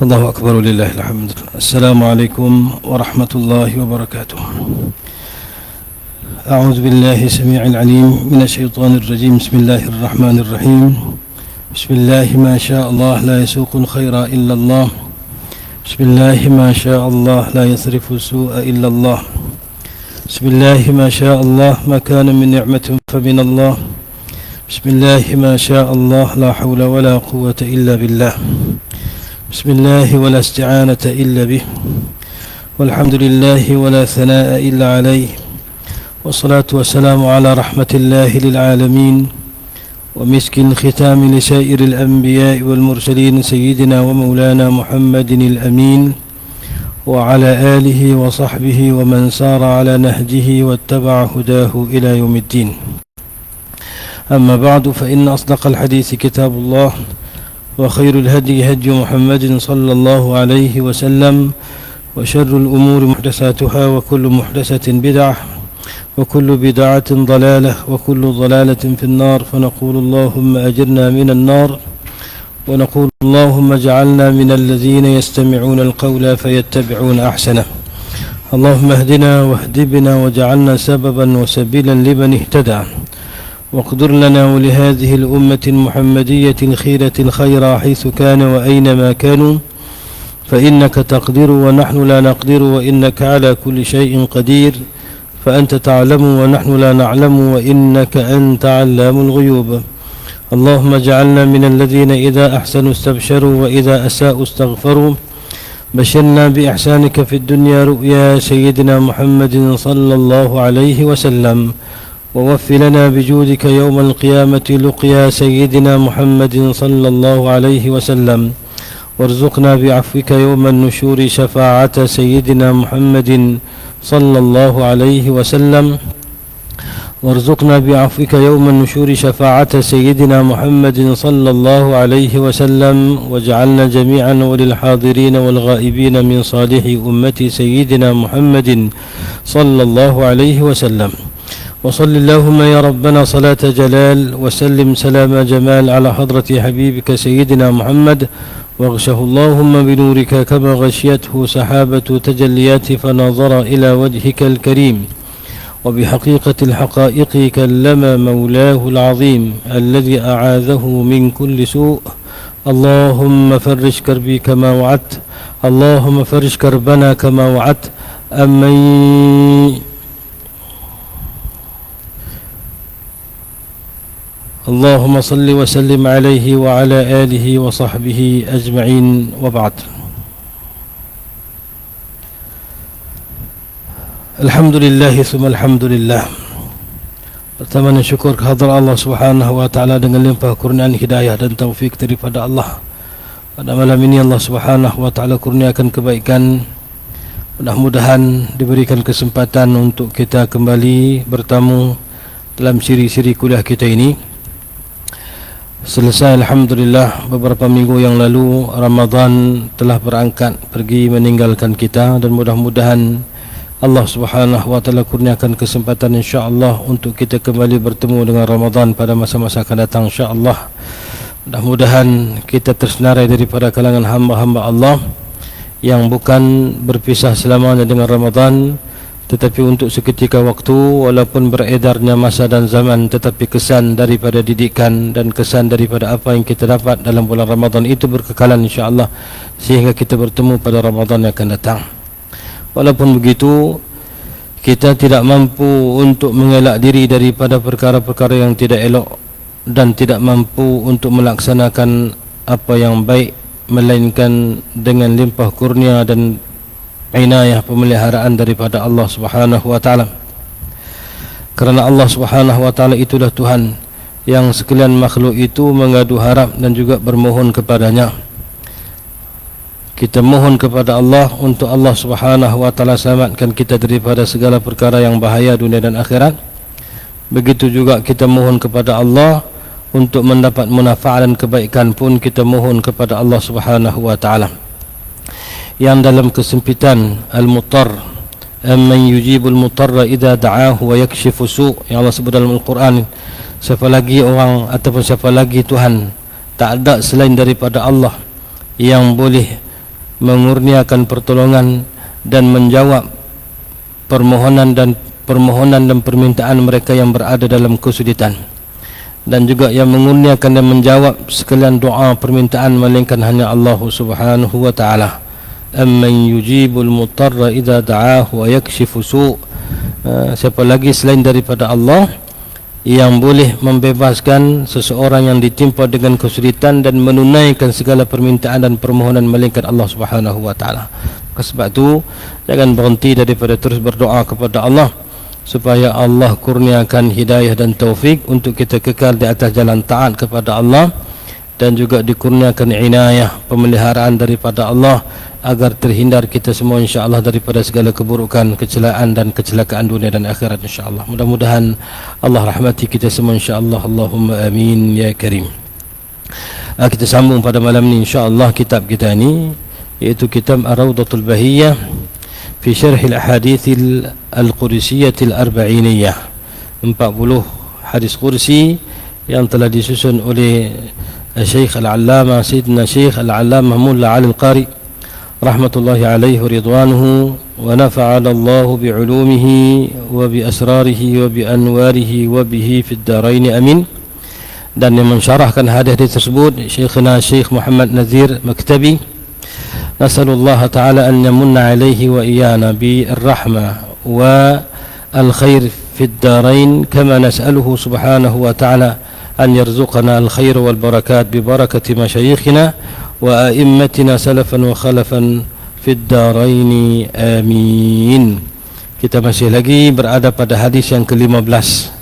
الله أكبر ولله الحمد. السلام عليكم ورحمة الله وبركاته. أعوذ بالله السميع العليم من الشيطان الرجيم. بسم الله الرحمن الرحيم. بسم الله ما شاء الله لا يسوق الخير إلا الله. بسم الله ما شاء الله لا يصرف السوء إلا الله. بسم الله ما شاء الله ما كان من نعمة فمن الله. بسم الله ما شاء الله لا حول ولا قوة إلا بالله. بسم الله ولا استعانة إلا به. والحمد لله ولا ثناء إلا عليه. والصلاة والسلام على رحمة الله للعالمين ومسك الختام لسائر الأنبياء والمرسلين سيدنا ومولانا محمد الأمين وعلى آله وصحبه ومن سار على نهجه واتبع هداه إلى يوم الدين. أما بعد فإن أصدق الحديث كتاب الله وخير الهدي هدي محمد صلى الله عليه وسلم وشر الأمور محدثاتها وكل محدثة بدعة وكل بدعة ضلالة وكل ضلالة في النار. فنقول اللهم أجرنا من النار ونقول اللهم اجعلنا من الذين يستمعون القول فيتبعون أحسنه. اللهم اهدنا واهد بنا واجعلنا سببا وسبيلا لمن اهتدى واقدر لنا ولهذه الأمة المحمدية الخيرة الخير حيث كان وأينما كانوا فإنك تقدر ونحن لا نقدر وإنك على كل شيء قدير فأنت تعلم ونحن لا نعلم وإنك أنت علام الغيوب. اللهم اجعلنا من الذين إذا أحسنوا استبشروا وإذا أساءوا استغفروا. بشرنا بإحسانك في الدنيا رؤيا سيدنا محمد صلى الله عليه وسلم ووف لنا بجودك يوم القيامة لقيا سيدنا محمد صلى الله عليه وسلم وارزقنا بعفوك يوم النشور شفاعة سيدنا محمد صلى الله عليه وسلم وارزقنا بعفوك يوم النشور شفاعة سيدنا محمد صلى الله عليه وسلم واجعلنا جميعا وللحاضرين والغائبين من صالح أمة سيدنا محمد صلى الله عليه وسلم. وصل اللهم يا ربنا صلاة جلال وسلم سلام جمال على حضرة حبيبك سيدنا محمد واغشه اللهم بنورك كما غشيته سحابة تجليات فنظر إلى وجهك الكريم وبحقيقة الحقائق كلم مولاه العظيم الذي أعاذه من كل سوء. اللهم فرج كربي كما وعدت. اللهم فرج كربنا كما وعدت. اللهم صل وسلم عليه وعلى آله وصحبه أجمعين وبعد. Alhamdulillah thumma alhamdulillah. Pertama syukur kehadrat Allah Subhanahu wa taala dengan limpah kurniaan hidayah dan taufik daripada Allah. Pada malam ini Allah Subhanahu wa taala kurniakan kebaikan. Mudah-mudahan diberikan kesempatan untuk kita kembali bertamu dalam siri-siri kuliah kita ini. Selesai alhamdulillah beberapa minggu yang lalu Ramadan telah berangkat pergi meninggalkan kita dan mudah-mudahan Allah Subhanahu wa taala kurniakan kesempatan insya-Allah untuk kita kembali bertemu dengan Ramadan pada masa-masa akan datang insya-Allah. Mudah-mudahan kita tersenarai daripada kalangan hamba-hamba Allah yang bukan berpisah selamanya dengan Ramadan tetapi untuk seketika waktu walaupun beredarnya masa dan zaman tetapi kesan daripada didikan dan kesan daripada apa yang kita dapat dalam bulan Ramadan itu berkekalan insya-Allah sehingga kita bertemu pada Ramadan yang akan datang. Walaupun begitu kita tidak mampu untuk mengelak diri daripada perkara-perkara yang tidak elok dan tidak mampu untuk melaksanakan apa yang baik melainkan dengan limpah kurnia dan inayah pemeliharaan daripada Allah Subhanahu wa taala. Kerana Allah Subhanahu wa taala itulah Tuhan yang sekalian makhluk itu mengadu harap dan juga bermohon kepadanya. Kita mohon kepada Allah untuk Allah Subhanahu wa taala selamatkan kita daripada segala perkara yang bahaya dunia dan akhirat. Begitu juga kita mohon kepada Allah untuk mendapat manfaat dan kebaikan pun kita mohon kepada Allah Subhanahu wa taala. Yang dalam kesempitan al-muttar amman yujibul mutarra idza da'ahu wa yakshifu su' yang Allah sebut dalam Al-Quran. Siapa lagi orang ataupun siapa lagi Tuhan, tak ada selain daripada Allah yang boleh mengurniakan pertolongan dan menjawab permohonan dan permintaan mereka yang berada dalam kesulitan, dan juga yang mengurniakan dan menjawab sekalian doa permintaan melainkan hanya Allah Subhanahu wa taala. Amman yujibul mutarra idza da'ahu wa yakshifu su'. Siapa lagi selain daripada Allah yang boleh membebaskan seseorang yang ditimpa dengan kesulitan dan menunaikan segala permintaan dan permohonan melainkan Allah Subhanahu wa taala. Sebab itu jangan berhenti daripada terus berdoa kepada Allah supaya Allah kurniakan hidayah dan taufik untuk kita kekal di atas jalan taat kepada Allah, dan juga dikurniakan inayah, pemeliharaan daripada Allah agar terhindar kita semua insya-Allah daripada segala keburukan, kecelakaan dan kecelakaan dunia dan akhirat insya-Allah. Mudah-mudahan Allah rahmati kita semua insya-Allah. Allahumma amin ya karim. Kita sambung pada malam ni insya-Allah kitab kita ni, iaitu kitab Ar-Rawdatul Bahiyyah fi syarh al-ahadits al-qudsiyah al-arba'iniyah. 40 hadis kursi yang telah disusun oleh Syekh Al-Allamah Sayyidina Syekh Al-Allamah Mulla Ali Al-Qari rahmatullahi alaihi ridwanuhu, wa nafa'ana Allah bi'ulumihi wa bi asrarihi wa bi anwarihi wa bihi fid darain amin. Dan yang mensyarahkan hadis tersebut Syekhna Syekh Muhammad Nazir Maktabi. Nasallallahu ta'ala an yamunna alaihi wa iyana bi ar-rahmah wa al-khair fid darain, kama nas'aluhu subhanahu wa ta'ala an yarzuqana al-khair wal barakat bi barakati masyayikhina wa a'immatina salafan wa khalafan fid darain amin. Kita masih lagi berada pada hadis yang ke-15.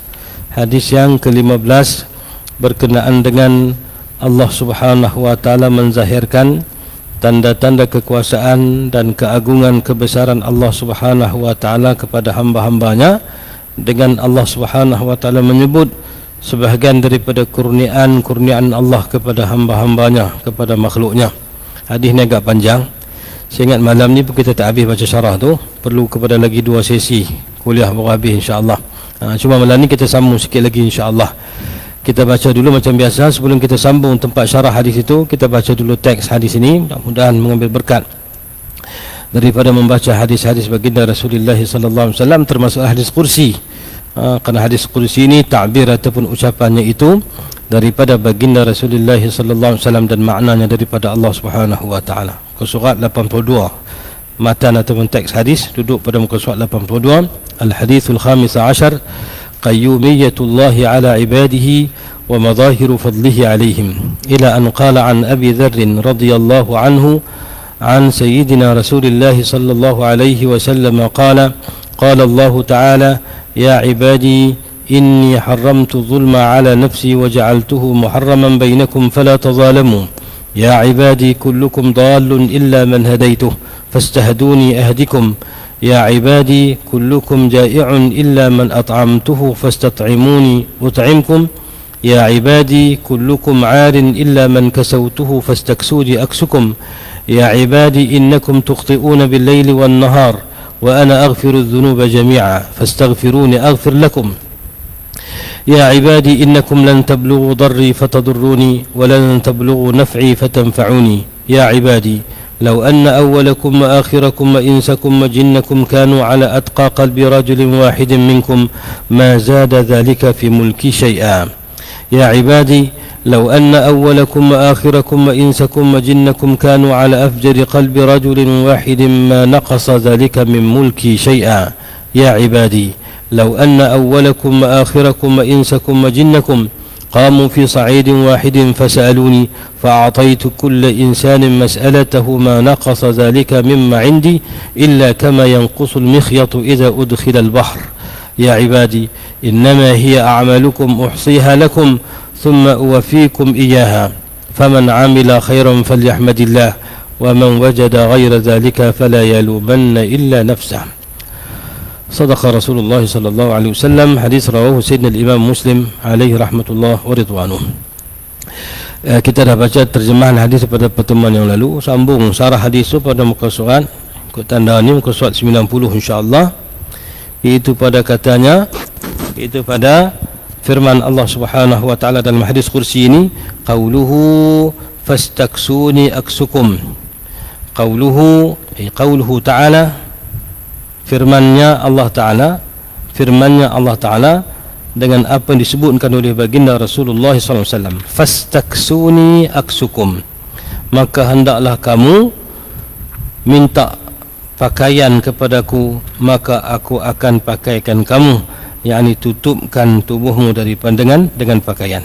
Hadis yang ke-15 berkenaan dengan Allah Subhanahu wa taala menzahirkan tanda-tanda kekuasaan dan keagungan kebesaran Allah Subhanahu wa taala kepada hamba-hambanya, dengan Allah Subhanahu wa taala menyebut sebahagian daripada kurniaan Allah kepada hamba-hambanya, kepada makhluknya. Hadis ni agak panjang. Saya ingat malam ni pun kita tak habis baca syarah tu, perlu kepada lagi 2 sesi kuliah baru habis insya-Allah. Cuma malam ni kita sambung sikit lagi insya-Allah. Kita baca dulu macam biasa. Sebelum kita sambung tempat syarah hadis itu, kita baca dulu teks hadis ini, mudah-mudahan mengambil berkat daripada membaca hadis-hadis baginda Rasulullah sallallahu alaihi wasallam, termasuk hadis kursi. Kerana hadis kursi ini takbir ataupun ucapannya itu daripada baginda Rasulullah sallallahu alaihi wasallam dan maknanya daripada Allah Subhanahu wa taala. Muka surat 82, matan ataupun teks hadis duduk pada muka surat 82. Al-hadithul khamis ashar, qayyumiyyatullahi ala ibadihi wa madhahiru fadlihi alaihim, ila an qala an Abi Dharr radhiyallahu anhu an sayyidina Rasulillah sallallahu alaihi wasallam qala qala Allah ta'ala ya ibadi inni harramtu dhulma ala nafsi wa ja'altuhu muharraman bainakum fala tadhalamu ya ibadi kullukum dhalun illa man hadaytuh fastahduni ahdikum ya ibadi kullukum ja'i'un illa man at'amtuhu fastat'imuni ut'imkum ya ibadi kullukum 'arin illa man kasawtuhu fastaksuni aksukum ya ibadi innakum tukhti'una bil-laili wan-nahar wa ana aghfiru adh-dhunuba jami'a fastaghfiruni aghfir lakum ya ibadi innakum lan tablughu darri fatadurruni wa lan tablughu naf'i fatanfa'uni ya ibadi law anna awwalakum wa akhirakum wa insakum wa jinnakum kanu ala atqa qalbi rajulin wahidin minkum ma zada dhalika fi mulki shay'a ya ibadi لو أن أولكم وآخركم وإنسكم وجنكم كانوا على أفجر قلب رجل واحد ما نقص ذلك من ملكي شيئا يا عبادي لو أن أولكم وآخركم وإنسكم وجنكم قاموا في صعيد واحد فسألوني فأعطيت كل إنسان مسألته ما نقص ذلك مما عندي إلا كما ينقص المخيط إذا أدخل البحر يا عبادي إنما هي أعمالكم أحصيها لكم ثم أوفيكم إياها فمن عمل خيرا فليحمد الله ومن وجد غير ذلك فلا يلومن إلا نفسه. صدق رسول الله صلى الله عليه وسلم. حديث رواه سيدنا الإمام مسلم عليه رحمة الله ورضوانه. Kita dah baca terjemahan hadis pada pertemuan yang lalu. Sambung syarah hadis itu pada muka surat, ikut tanda ni muka surat 90 insya-Allah. Itu pada katanya, itu pada firman Allah Subhanahu wa taala dalam hadis kursi ini, qauluhu fastaksuni aksukum. qauluhu ta'ala, firmannya Allah Ta'ala dengan apa yang disebutkan oleh baginda Rasulullah SAW, fastaksuni aksukum, maka hendaklah kamu minta pakaian kepadaku, maka aku akan pakaikan kamu, yakni tutupkan tubuhmu dengan pakaian.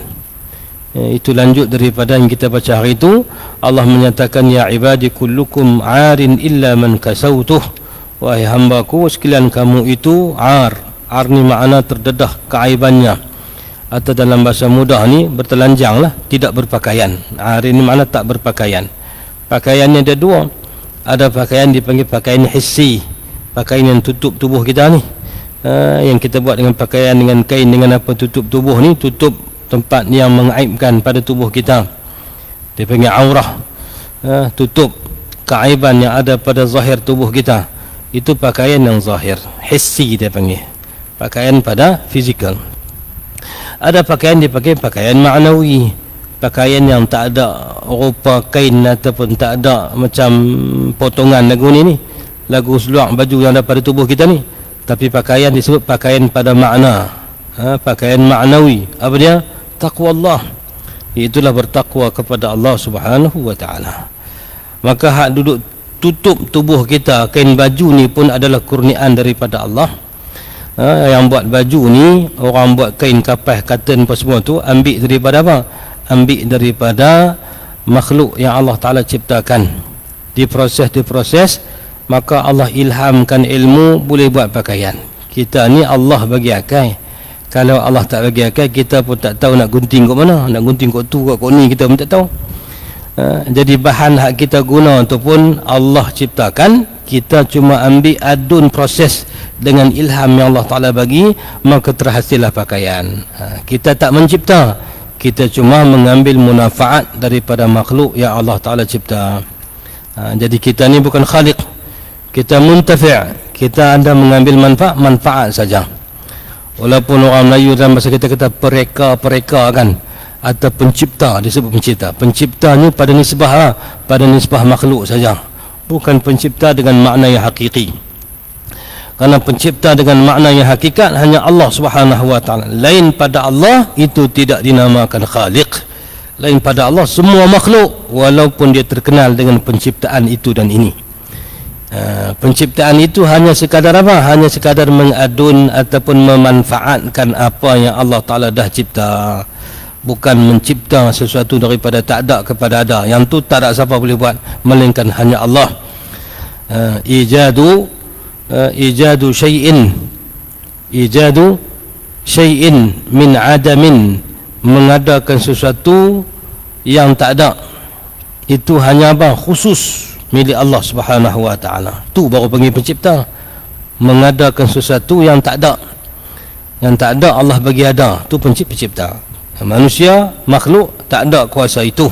Itu lanjut daripada yang kita baca hari itu. Allah menyatakan, ya ibadi kullukum arin illa man kasautuh, wahai hambaku sekalian kamu itu ar ni makna terdedah keaibannya, atau dalam bahasa mudah ni bertelanjang lah, tidak berpakaian. Ar ni makna tak berpakaian. Pakaiannya ada dua, ada pakaian dipanggil pakaian hissi, pakaian yang tutup tubuh kita ni, yang kita buat dengan pakaian, dengan kain, dengan apa, tutup tubuh ni, tutup tempat yang mengaibkan pada tubuh kita, dia panggil aurah, tutup keaiban yang ada pada zahir tubuh kita. Itu pakaian yang zahir, hissi dia panggil, pakaian pada fizikal. Ada pakaian dipakai pakaian ma'nawi, pakaian yang tak ada rupa kain ataupun tak ada macam potongan lagu ni lagu seluar baju yang ada pada tubuh kita ni, tapi pakaian disebut pakaian pada makna, pakaian ma'nawi. Apa dia? Taqwa Allah, itulah bertakwa kepada Allah Subhanahu wa ta'ala. Maka hak duduk tutup tubuh kita, kain baju ni pun adalah kurniaan daripada Allah. Yang buat baju ni, orang buat kain kapas, cotton apa semua tu, ambil daripada apa? Ambil daripada makhluk yang Allah Ta'ala ciptakan, diproses, maka Allah ilhamkan ilmu, boleh buat pakaian. Kita ni Allah bagi akal. Kalau Allah tak bagi akal, kita pun tak tahu nak gunting kat mana, nak gunting kat tu kat ni, kita pun tak tahu. Jadi bahan hak kita guna tu pun Allah ciptakan, kita cuma ambil adun proses dengan ilham yang Allah Ta'ala bagi, maka terhasillah pakaian. Kita tak mencipta, kita cuma mengambil munafaat daripada makhluk yang Allah Ta'ala cipta. Jadi kita ni bukan khaliq, kita muntafi', kita ada mengambil manfaat saja. Walaupun orang Melayu dalam bahasa kita kata pereka kan, atau pencipta, disebut pencipta. Penciptanya pada nisbah makhluk saja, bukan pencipta dengan makna yang hakiki. Karena pencipta dengan makna yang hakikat hanya Allah Subhanahu wa ta'ala. Lain pada Allah itu tidak dinamakan khaliq. Lain pada Allah semua makhluk, walaupun dia terkenal dengan penciptaan itu dan ini. Penciptaan itu hanya sekadar apa? Hanya sekadar mengadun ataupun memanfaatkan apa yang Allah Ta'ala dah cipta, bukan mencipta sesuatu daripada tak ada kepada ada. Yang tu tak ada siapa boleh buat, melainkan hanya Allah. Ijadu syai'in min adamin, mengadakan sesuatu yang tak ada, itu hanya apa? Khusus milik Allah Subhanahu wa ta'ala. Tu baru panggil pencipta. Mengadakan sesuatu yang tak ada, yang tak ada Allah bagi ada, tu pencipta. Manusia, makhluk tak ada kuasa itu.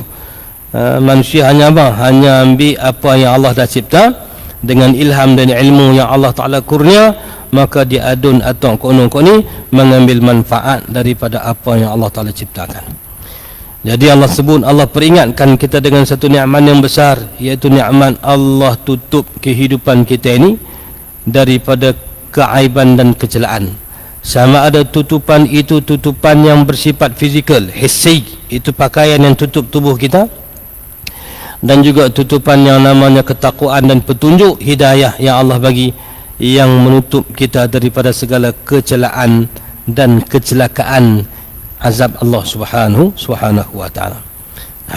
Manusia hanya apa? Hanya ambil apa yang Allah dah cipta dengan ilham dan ilmu yang Allah Ta'ala kurnia, maka dia adun atau konon ni mengambil manfaat daripada apa yang Allah Ta'ala ciptakan. Jadi Allah sebut, Allah peringatkan kita dengan satu nikmat yang besar, iaitu nikmat Allah tutup kehidupan kita ini daripada keaiban dan kecelaan. Sama ada tutupan itu tutupan yang bersifat fizikal, hissi, itu pakaian yang tutup tubuh kita, dan juga tutupan yang namanya ketakwaan dan petunjuk hidayah yang Allah bagi, yang menutup kita daripada segala kecelaan dan kecelakaan azab Allah Subhanahu wa ta'ala.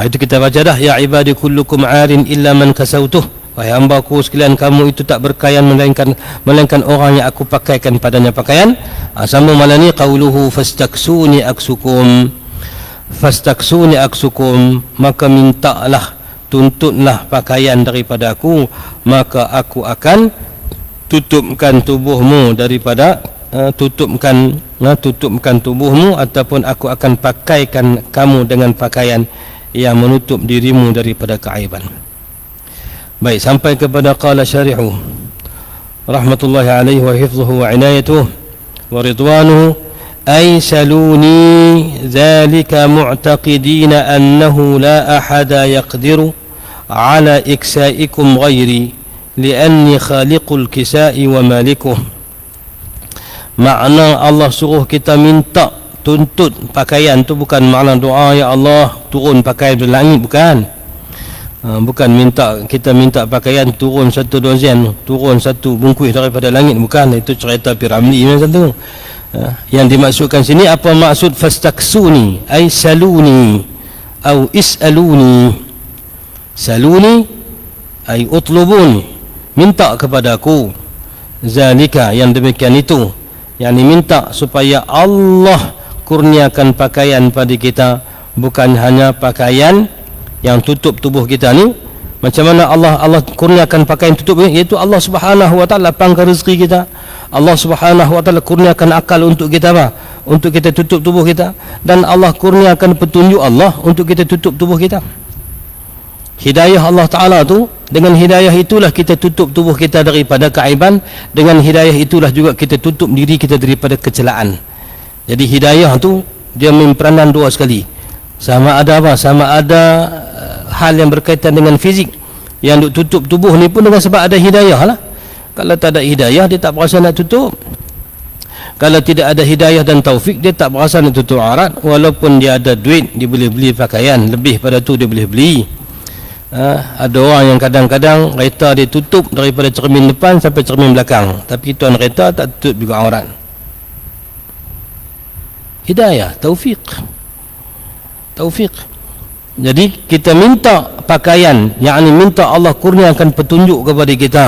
Itu kita baca dah, ya ibadi kullukum arin illa man kasautuh, wahai hambaku sekalian kamu itu tak berkaian melainkan orang yang aku pakaikan padanya pakaian. Sambung malam ni, qauluhu fastaksuni aksukum, maka mintalah, tuntutlah pakaian daripada aku, maka aku akan tutupkan tubuhmu daripada tutupkan tubuhmu, ataupun aku akan pakaikan kamu dengan pakaian yang menutup dirimu daripada keaiban. Baik, sampai kepada qala syarihu rahmatullahi alaihi wa hifdhuhu wa inayatuhu wa ridwanuhu, ay saluni dhalika mu'taqidina annahu la ahada yaqdiru ala iksaikum ghairi li'anni khaliqul kisai wa malikuh. Makna Allah suruh kita minta tuntut pakaian tu bukan makna doa ya Allah turun pakaian dari langit, bukan. Bukan kita minta pakaian turun 1 dozen, turun 1 bungkus daripada langit, bukan. Itu cerita Piramli macam tu. Yang dimaksudkan sini apa maksud fastaksuni ay saluni atau is'aluni. Saluni ay utlubuni, minta kepadaku. Zalika, yang demikian itu, yakni minta supaya Allah kurniakan pakaian pada kita, bukan hanya pakaian yang tutup tubuh kita ni. Macam mana Allah kurniakan pakaian tutup ni? Iaitu Allah Subhanahu wa taala lapangkan rezeki kita. Allah Subhanahu wa taala kurniakan akal untuk kita apa? Untuk kita tutup tubuh kita, dan Allah kurniakan petunjuk Allah untuk kita tutup tubuh kita. Hidayah Allah Ta'ala tu, dengan hidayah itulah kita tutup tubuh kita daripada keaiban. Dengan hidayah itulah juga kita tutup diri kita daripada kecelaan. Jadi hidayah tu dia memperanan 2 sekali. Sama ada apa? Sama ada hal yang berkaitan dengan fizik. Yang tutup tubuh ni pun dengan sebab ada hidayah lah. Kalau tak ada hidayah, dia tak berasa nak tutup. Kalau tidak ada hidayah dan taufik, dia tak berasa nak tutup aurat. Walaupun dia ada duit, dia boleh beli pakaian, lebih pada tu dia boleh beli. Ada orang yang kadang-kadang kereta dia tutup daripada cermin depan sampai cermin belakang, tapi tuan kereta tak tutup juga aurat. Hidayah, taufik. Jadi kita minta pakaian, yakni minta Allah kurniakan petunjuk kepada kita,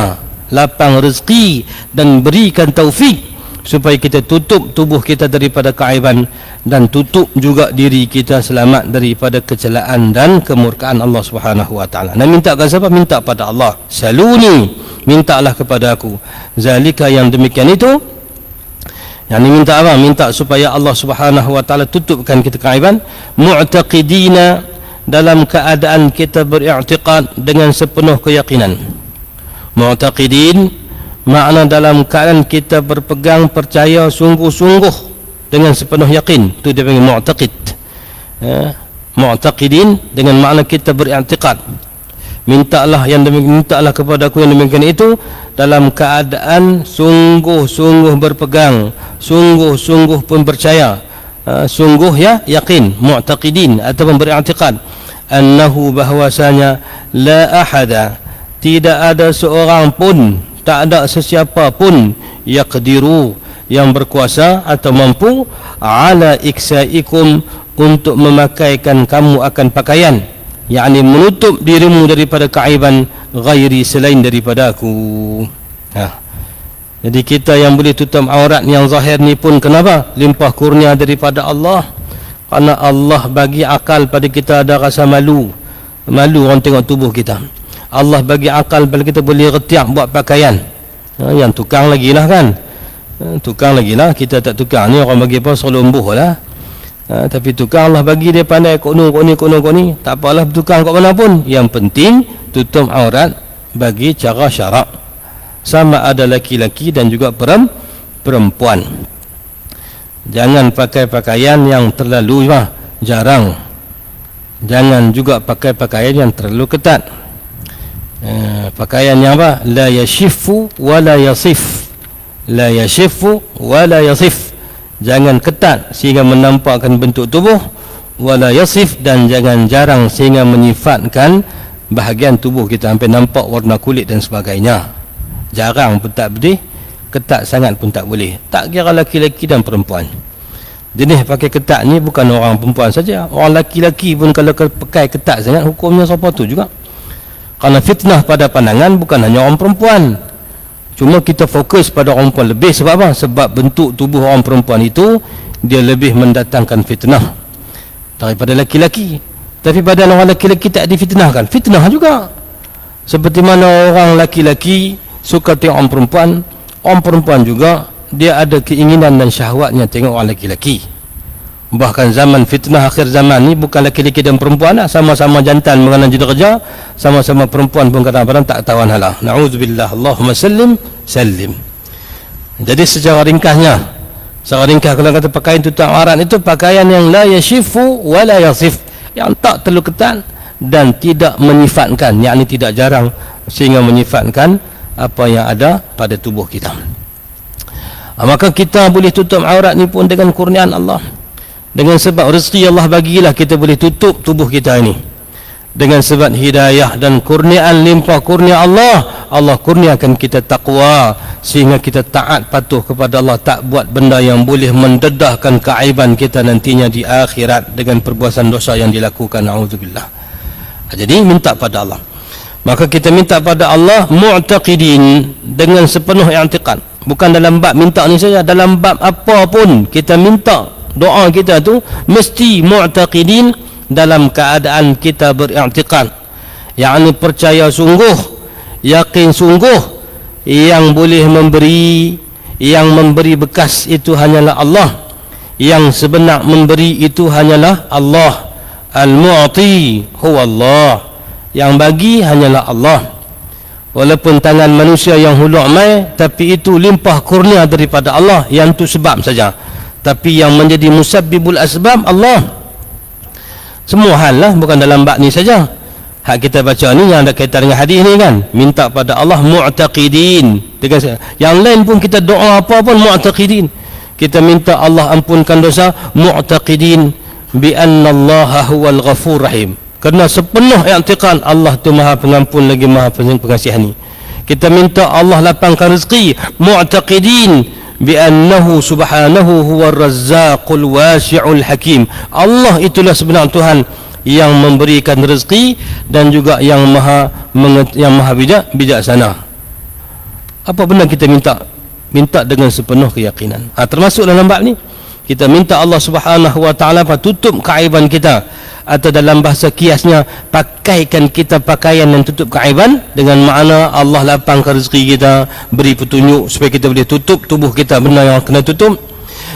lapang rezeki dan berikan taufik supaya kita tutup tubuh kita daripada keaiban, dan tutup juga diri kita selamat daripada kecelaan dan kemurkaan Allah Subhanahu wa taala. Nak minta kepada siapa? Minta pada Allah. Saluni, mintalah kepada aku. Zalika, yang demikian itu, yang minta apa? Minta supaya Allah Subhanahu wa taala tutupkan kita keaiban. Mu'taqidina, dalam keadaan kita beriktikad dengan sepenuh keyakinan. Mu'taqidin makna dalam keadaan kita berpegang percaya sungguh-sungguh dengan sepenuh yakin, itu dia panggil mu'taqid. Mu'taqidin dengan makna kita beriktikad. Mintalah yang demikian, mintalah kepada aku yang demikian itu dalam keadaan sungguh-sungguh berpegang, sungguh-sungguh pun percaya, sungguh ya yakin, mu'taqidin ataupun beriktikad, annahu, bahwasanya la ahada, tidak ada seorang pun, tak ada sesiapa pun, yaqdiru, yang berkuasa atau mampu, ala iksaikum, untuk memakaikan kamu akan pakaian, yakni menutup dirimu daripada keaiban, ghairi, selain daripada aku. Jadi kita yang boleh tutup aurat yang zahir ni pun kenapa? Limpah kurnia daripada Allah. Karena Allah bagi akal pada kita ada rasa malu orang tengok tubuh kita. Allah bagi akal pada kita boleh retiak buat pakaian. Yang tukang lagi lah kan, tukang lagi lah. Kita tak tukang ni, orang bagi apa selalu embuh lah. Tapi tukang Allah bagi dia pandai kok ni, tak apalah bertukang kat mana pun. Yang penting tutup aurat bagi cara syarak, sama ada laki-laki dan juga perempuan. Jangan pakai pakaian yang terlalu jarang. Jangan juga pakai pakaian yang terlalu ketat. Pakaian yang apa? La yashifu wa la yasif. La yashifu wa la yasif. Jangan ketat sehingga menampakkan bentuk tubuh, wala yasif, dan jangan jarang sehingga menyifatkan bahagian tubuh kita sampai nampak warna kulit dan sebagainya. Jarang pun tak boleh, ketat sangat pun tak boleh. Tak kira laki-laki dan perempuan. Jenis pakai ketat ni bukan orang perempuan saja, orang laki-laki pun kalau pakai ketat sangat hukumnya siapa tu juga. Kerana fitnah pada pandangan bukan hanya orang perempuan. Cuma kita fokus pada orang perempuan lebih. Sebab apa? Sebab bentuk tubuh orang perempuan itu dia lebih mendatangkan fitnah daripada laki-laki. Tapi badan orang laki-laki tak difitnahkan, fitnah juga. Seperti mana orang laki-laki suka tengok orang perempuan juga dia ada keinginan dan syahwatnya tengok orang laki-laki. Bahkan zaman fitnah akhir zaman ni bukan laki-laki dan perempuan lah, sama-sama jantan mengenai kerja, sama-sama perempuan pun kadang-kadang tak tawan halah. Na'udzubillah, Allahumma sallim. Jadi secara ringkas kalau kata pakaian tutup aurat itu pakaian yang la yashifu wa la yasif, yang tak terlalu ketat dan tidak menyifatkan, yakni tidak jarang sehingga menyifatkan apa yang ada pada tubuh kita. Maka kita boleh tutup aurat ni pun dengan kurniaan Allah. Dengan sebab rezeki Allah bagilah kita boleh tutup tubuh kita ini. Dengan sebab hidayah dan kurniaan limpah kurnia Allah, Allah kurniakan kita taqwa sehingga kita taat patuh kepada Allah, tak buat benda yang boleh mendedahkan keaiban kita nantinya di akhirat dengan perbuatan dosa yang dilakukan. A'udzubillah. Jadi minta pada Allah. Maka kita minta pada Allah mu'taqidin, dengan sepenuh i'tiqad. Bukan dalam bab minta ni saja, dalam bab apa pun kita minta, doa kita tu mesti mu'taqidin, dalam keadaan kita beriktikad, yakni percaya sungguh, yakin sungguh, yang boleh memberi, yang memberi bekas itu hanyalah Allah, yang sebenar memberi itu hanyalah Allah. Al-mu'ti huwa Allah, yang bagi hanyalah Allah. Walaupun tangan manusia yang huluk mai, tapi itu limpah kurnia daripada Allah, yang tu sebab saja. Tapi yang menjadi musabbibul asbab Allah. Semua hal lah, bukan dalam bab ni saja. Hak kita baca ni yang ada kaitan dengan hadis ni kan, minta pada Allah mu'taqidin. Yang lain pun kita doa apa pun mu'taqidin. Kita minta Allah ampunkan dosa, mu'taqidin bi anna Allah huwal ghafur rahim. Kerana sepenuh i'tiqad Allah tu Maha Pengampun lagi Maha Pengasihani. Kita minta Allah lapangkan rezeki, mu'taqidin bi annahu subhanahu huwar razzaqul wasi'ul hakim. Allah itulah sebenar Tuhan yang memberikan rezeki dan juga yang maha bijaksana. Apa benda kita minta? Minta dengan sepenuh keyakinan. Termasuk dalam bab ni kita minta Allah Subhanahu wa taala tutup keaiban kita, atau dalam bahasa kiasnya pakaikan kita pakaian yang tutup keaiban, dengan makna Allah lapangkan rezeki kita, beri petunjuk supaya kita boleh tutup tubuh kita benda yang kena tutup,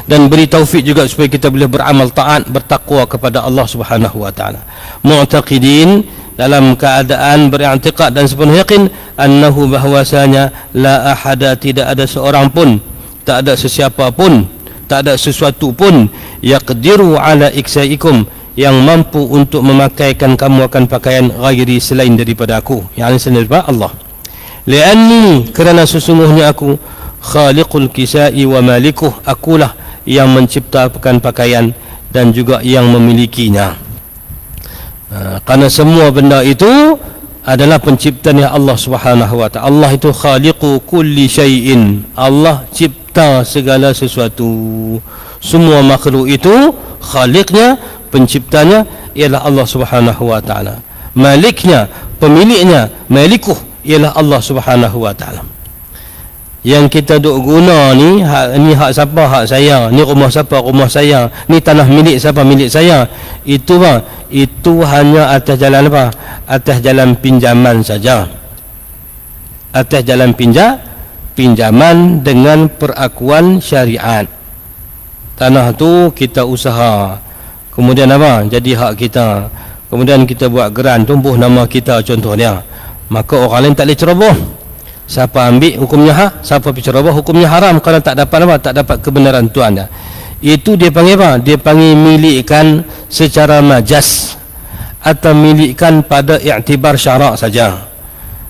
dan beri taufik juga supaya kita boleh beramal taat, bertakwa kepada Allah Subhanahu wa taala. Mu'taqidin, dalam keadaan beriktikad dan sepenuh yakin, annahu bahwasanya la ahada, tidak ada seorang pun, tak ada sesiapa pun, tak ada sesuatu pun, yaqdiru ala iksaikum, yang mampu untuk memakaikan kamu akan pakaian ghairi, selain daripada aku, yang selain daripada Allah. Lianni, kerana sesungguhnya aku khaliqul kisai wa malikuh, akulah yang menciptakan pakaian dan juga yang memilikinya. Kerana semua benda itu adalah penciptanya Allah Subhanahu wa taala. Allah itu khaliqu kulli syai'in, Allah cipta segala sesuatu. Semua makhluk itu khaliqnya, penciptanya ialah Allah Subhanahu wa taala. Maliknya, pemiliknya, malikuh ialah Allah Subhanahu wa taala. Yang kita duk guna ni hak siapa? Hak saya. Ni rumah siapa? Rumah saya. Ni tanah milik siapa? Milik saya. Itu apa? Itu hanya atas jalan apa? Atas jalan pinjaman saja. Atas jalan pinjaman dengan perakuan syariat. Tanah tu kita usaha, kemudian apa? Jadi hak kita. Kemudian kita buat geran tumbuh nama kita contohnya. Maka orang lain tak boleh ceroboh. Siapa ambil hukumnya hak, siapa ceroboh hukumnya haram, kerana tak dapat apa? Tak dapat kebenaran tuannya. Itu dia panggil apa? Dia panggil milikkan secara majas, atau milikkan pada i'tibar syarak saja.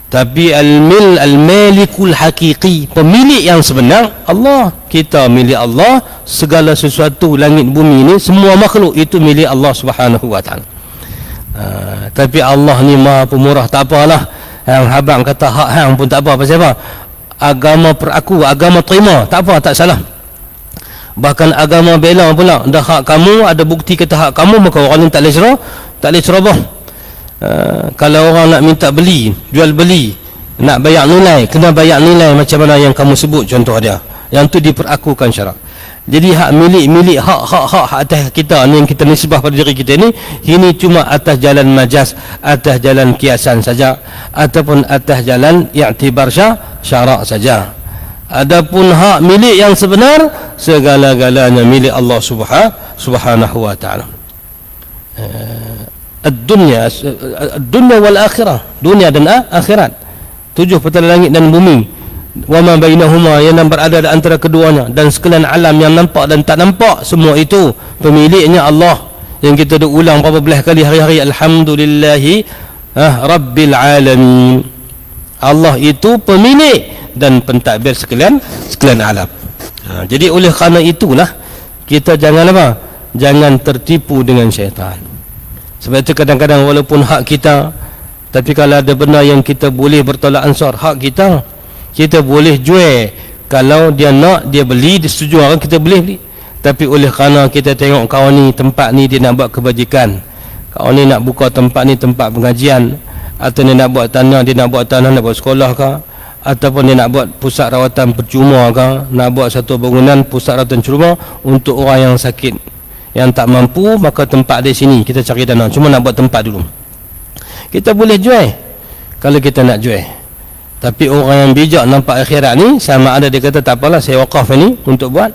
Tapi al-malikul haqiqi, pemilik yang sebenar Allah. Kita milik Allah, segala sesuatu langit bumi ini, semua makhluk itu milik Allah Subhanahu wa taala. Tapi Allah ni Maha Pemurah, tak apalah. Yang abang kata hak hang pun tak apa, pasal apa? Agama peraku, agama terima, tak apa, tak salah. Bahkan agama bela pula, dah hak kamu, ada bukti kata hak kamu, maka orang lain tak boleh ceroboh. Kalau orang nak minta beli, jual beli, nak bayar nilai, kena bayar nilai macam mana yang kamu sebut contoh dia. Yang tu diperakukan syarak. Jadi hak milik hak atas kita ni, yang kita nisbah pada diri kita ni, ini cuma atas jalan majas, atas jalan kiasan saja, ataupun atas jalan i'tibar syarak saja. Adapun hak milik yang sebenar, segala-galanya milik Allah Subhanahu wa taala. Dunia wal akhirah, dunia dan akhirat, 7 petala langit dan bumi, wa ma bainahuma, yang berada di antara keduanya, dan sekalian alam yang nampak dan tak nampak, semua itu pemiliknya Allah, yang kita dah ulang berapa belas kali hari-hari, alhamdulillahi rabbil alamin. Allah itu pemilik dan pentadbir sekalian alam. Jadi oleh kerana itulah kita jangan apa? Jangan tertipu dengan syaitan. Sebab itu kadang-kadang walaupun hak kita, tapi kalau ada benda yang kita boleh bertolak ansur, hak kita boleh jual. Kalau dia nak, dia beli, dia setuju orang, kita boleh beli. Tapi oleh kerana kita tengok kawan ni, tempat ni dia nak buat kebajikan, kawan ni nak buka tempat ni tempat pengajian, atau dia nak buat tanah, nak buat sekolah ke, ataupun dia nak buat pusat rawatan percuma ke, nak buat satu bangunan pusat rawatan percuma untuk orang yang sakit, yang tak mampu, maka tempat di sini kita cari dana, cuma nak buat tempat dulu. Kita boleh jual kalau kita nak jual. Tapi orang yang bijak nampak akhirat ni, sama ada dia kata tak apalah saya wakaf ni untuk buat,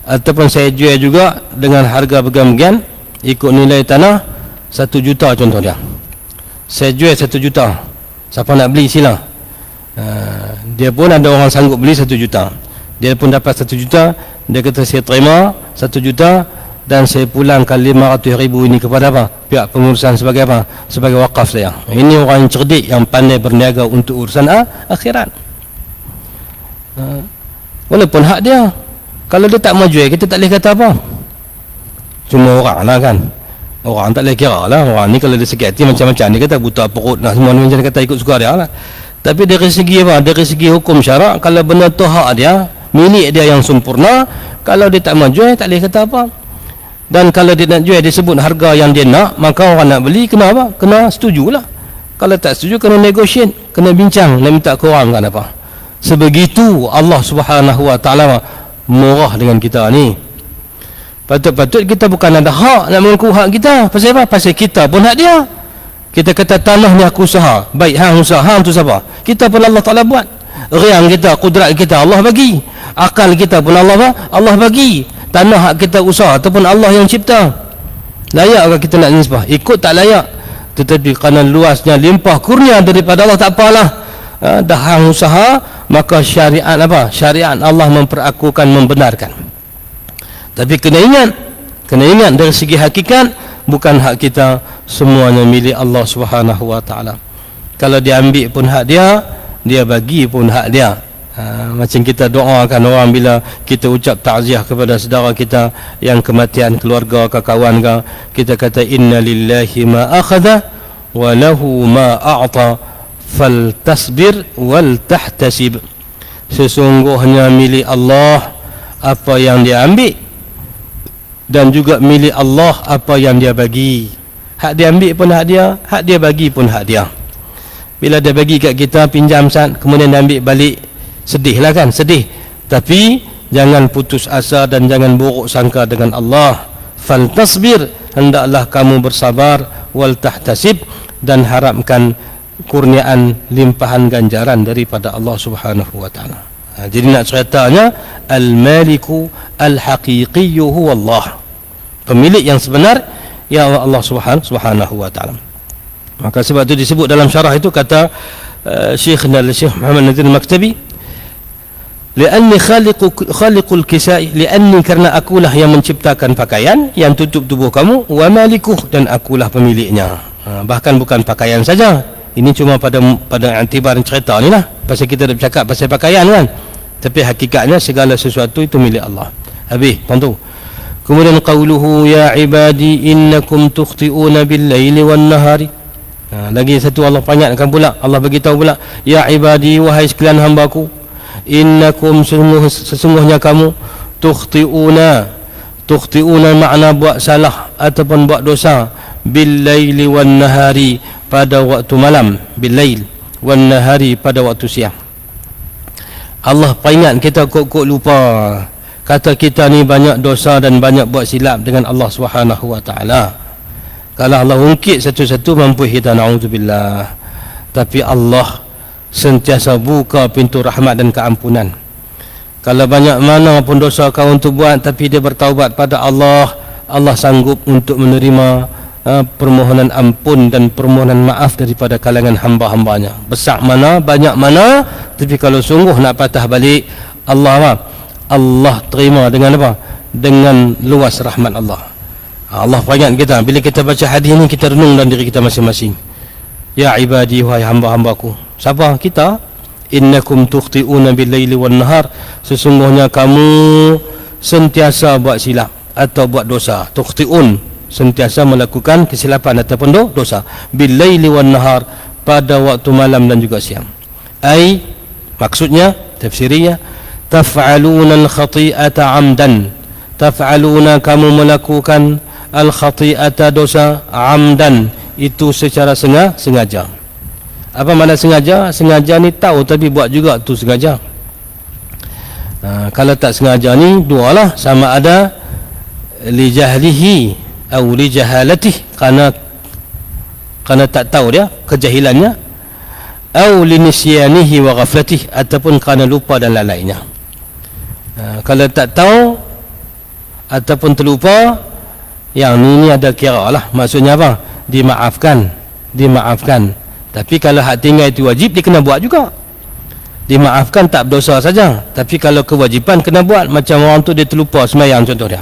ataupun saya jual juga dengan harga bergam-gam ikut nilai tanah 1 juta contoh dia. Saya jual 1 juta, siapa nak beli sila. Dia pun ada orang sanggup beli 1 juta, dia pun dapat 1 juta. Dia kata saya terima 1 juta dan saya pulangkan 500,000 ini kepada apa? Pihak pengurusan sebagai apa? Sebagai wakaf saya. Ini orang yang cerdik, yang pandai berniaga untuk urusan akhirat. Walaupun hak dia, kalau dia tak mau jual, kita tak boleh kata apa. Cuma orang lah kan, orang tak boleh kira lah. Orang ni kalau dia sakit hati macam-macam, dia kata buta perut lah, semua ni macam dia kata ikut suka dia lah. Tapi dari segi apa? Dari segi hukum syarak, kalau benda tu hak dia, milik dia yang sempurna, kalau dia tak mau jual, tak boleh kata apa. Dan kalau dia nak jual, dia sebut harga yang dia nak, maka orang nak beli kena apa? Kena setujulah. Kalau tak setuju, kena negotiate, kena bincang, nak minta korang kan apa. Sebegitu Allah Subhanahu Wa Taala murah dengan kita ni. Patut-patut kita bukan ada hak nak mengaku hak kita. Pasal apa? Pasal kita pun hak dia. Kita kata tanah ni aku usaha, baik hang usaha, hang tu siapa? Kita pun Allah Ta'ala buat. Riang kita, kudrat kita Allah bagi, akal kita pun Allah bagi. Tanah hak kita usaha ataupun Allah yang cipta. Layakkah kita nak nisbah? Ikut tak layak. Tetapi kerana luasnya limpah kurnia daripada Allah, tak apalah. Dah hang usaha, maka syariat apa? Syariat Allah memperakukan, membenarkan. Tapi kena ingat dari segi hakikat, bukan hak kita, semuanya milik Allah Subhanahu Wa Taala. Kalau dia ambil pun hak dia, dia bagi pun hak dia. Macam kita doakan orang bila kita ucap takziah kepada saudara kita yang kematian, keluarga ke kawan ke, kita kata inna lillahi ma akhadha wa lahu ma a'ta faltasbir wal tahtasib. Sesungguhnya milik Allah apa yang dia ambil, dan juga milik Allah apa yang dia bagi. Hak dia ambil pun hak dia, hak dia bagi pun hak dia. Bila dia bagi kat kita, pinjam sat, kemudian dia ambil balik, sedih lah kan, sedih. Tapi jangan putus asa dan jangan buruk sangka dengan Allah. Faltasbir, hendaklah kamu bersabar, wal tahtasib, dan harapkan kurniaan limpahan ganjaran daripada Allah Subhanahu Wa Taala. Jadi nak ceritanya, al-maliku al-haqiqiyyu huwa Allah. Pemilik yang sebenar ya Allah Subhanahu Wa Taala. Maka sebab itu disebut dalam syarah itu, kata Syekh Muhammad Nadir Maktabi, li'anni khaliqul kisai, li'anni, karena akulah yang menciptakan pakaian yang tutup tubuh kamu, wa malikuh, dan akulah pemiliknya. Bahkan bukan pakaian saja, ini cuma pada iktibar cerita ni lah, pasal kita dah bercakap pasal pakaian kan, tapi hakikatnya segala sesuatu itu milik Allah. Habis tentu. Kemudian qauluhu ya ibadi innakum tukhti'una bil-laili wan-nahari. Lagi satu Allah panjatkan pula, Allah bagi tahu pula, ya ibadi, wahai sekalian hamba-Ku, innakum, sesungguhnya kamu, tukhti'una makna buat salah ataupun buat dosa, bil-laili wan-nahari, pada waktu malam, bil-lail, wan-nahari, pada waktu siang. Allah peringat kita, kok lupa, kata kita ni banyak dosa dan banyak buat silap dengan Allah Subhanahu Wa Taala. Kalau Allah ungkit satu-satu, mampu kita, na'udzubillah. Tapi Allah sentiasa buka pintu rahmat dan keampunan. Kalau banyak mana pun dosa kau untuk buat, tapi dia bertaubat pada Allah, Allah sanggup untuk menerima permohonan ampun dan permohonan maaf daripada kalangan hamba-hambanya. Besar mana, banyak mana, tapi kalau sungguh nak patah balik, Allah terima dengan apa? Dengan luas rahmat Allah. Allah peringat kita bila kita baca hadis ni, kita renung dalam diri kita masing-masing. Ya ibadi, wahai hamba-hambaku. Siapa? Kita. Innakum tukhti'una bil-laili wan-nahar, sesungguhnya kamu sentiasa buat silap atau buat dosa. Tukhti'un, sentiasa melakukan kesilapan ataupun dosa. Bil-laili wan-nahar, pada waktu malam dan juga siang. Ai, maksudnya tafsirnya, taf'aluna al-khati'ata 'amdan. Taf'aluna, kamu melakukan al-khati'ata, dosa, 'amdan, itu secara sengaja. Apa makna sengaja? Sengaja ni tahu tapi buat juga tu sengaja. Kalau tak sengaja ni dua lah, sama ada li jahlihi atau li jahalatih, kerana tak tahu dia, kejahilannya, atau li nisyanihi wa ghaflatih, ataupun kerana lupa dan lalainya. Kalau tak tahu ataupun terlupa, yang ni ada kira lah, maksudnya apa? Dimaafkan. Tapi kalau hak tinggal itu wajib, dia kena buat juga. Dimaafkan, tak berdosa saja, tapi kalau kewajipan kena buat. Macam orang tu dia terlupa semayang, contoh dia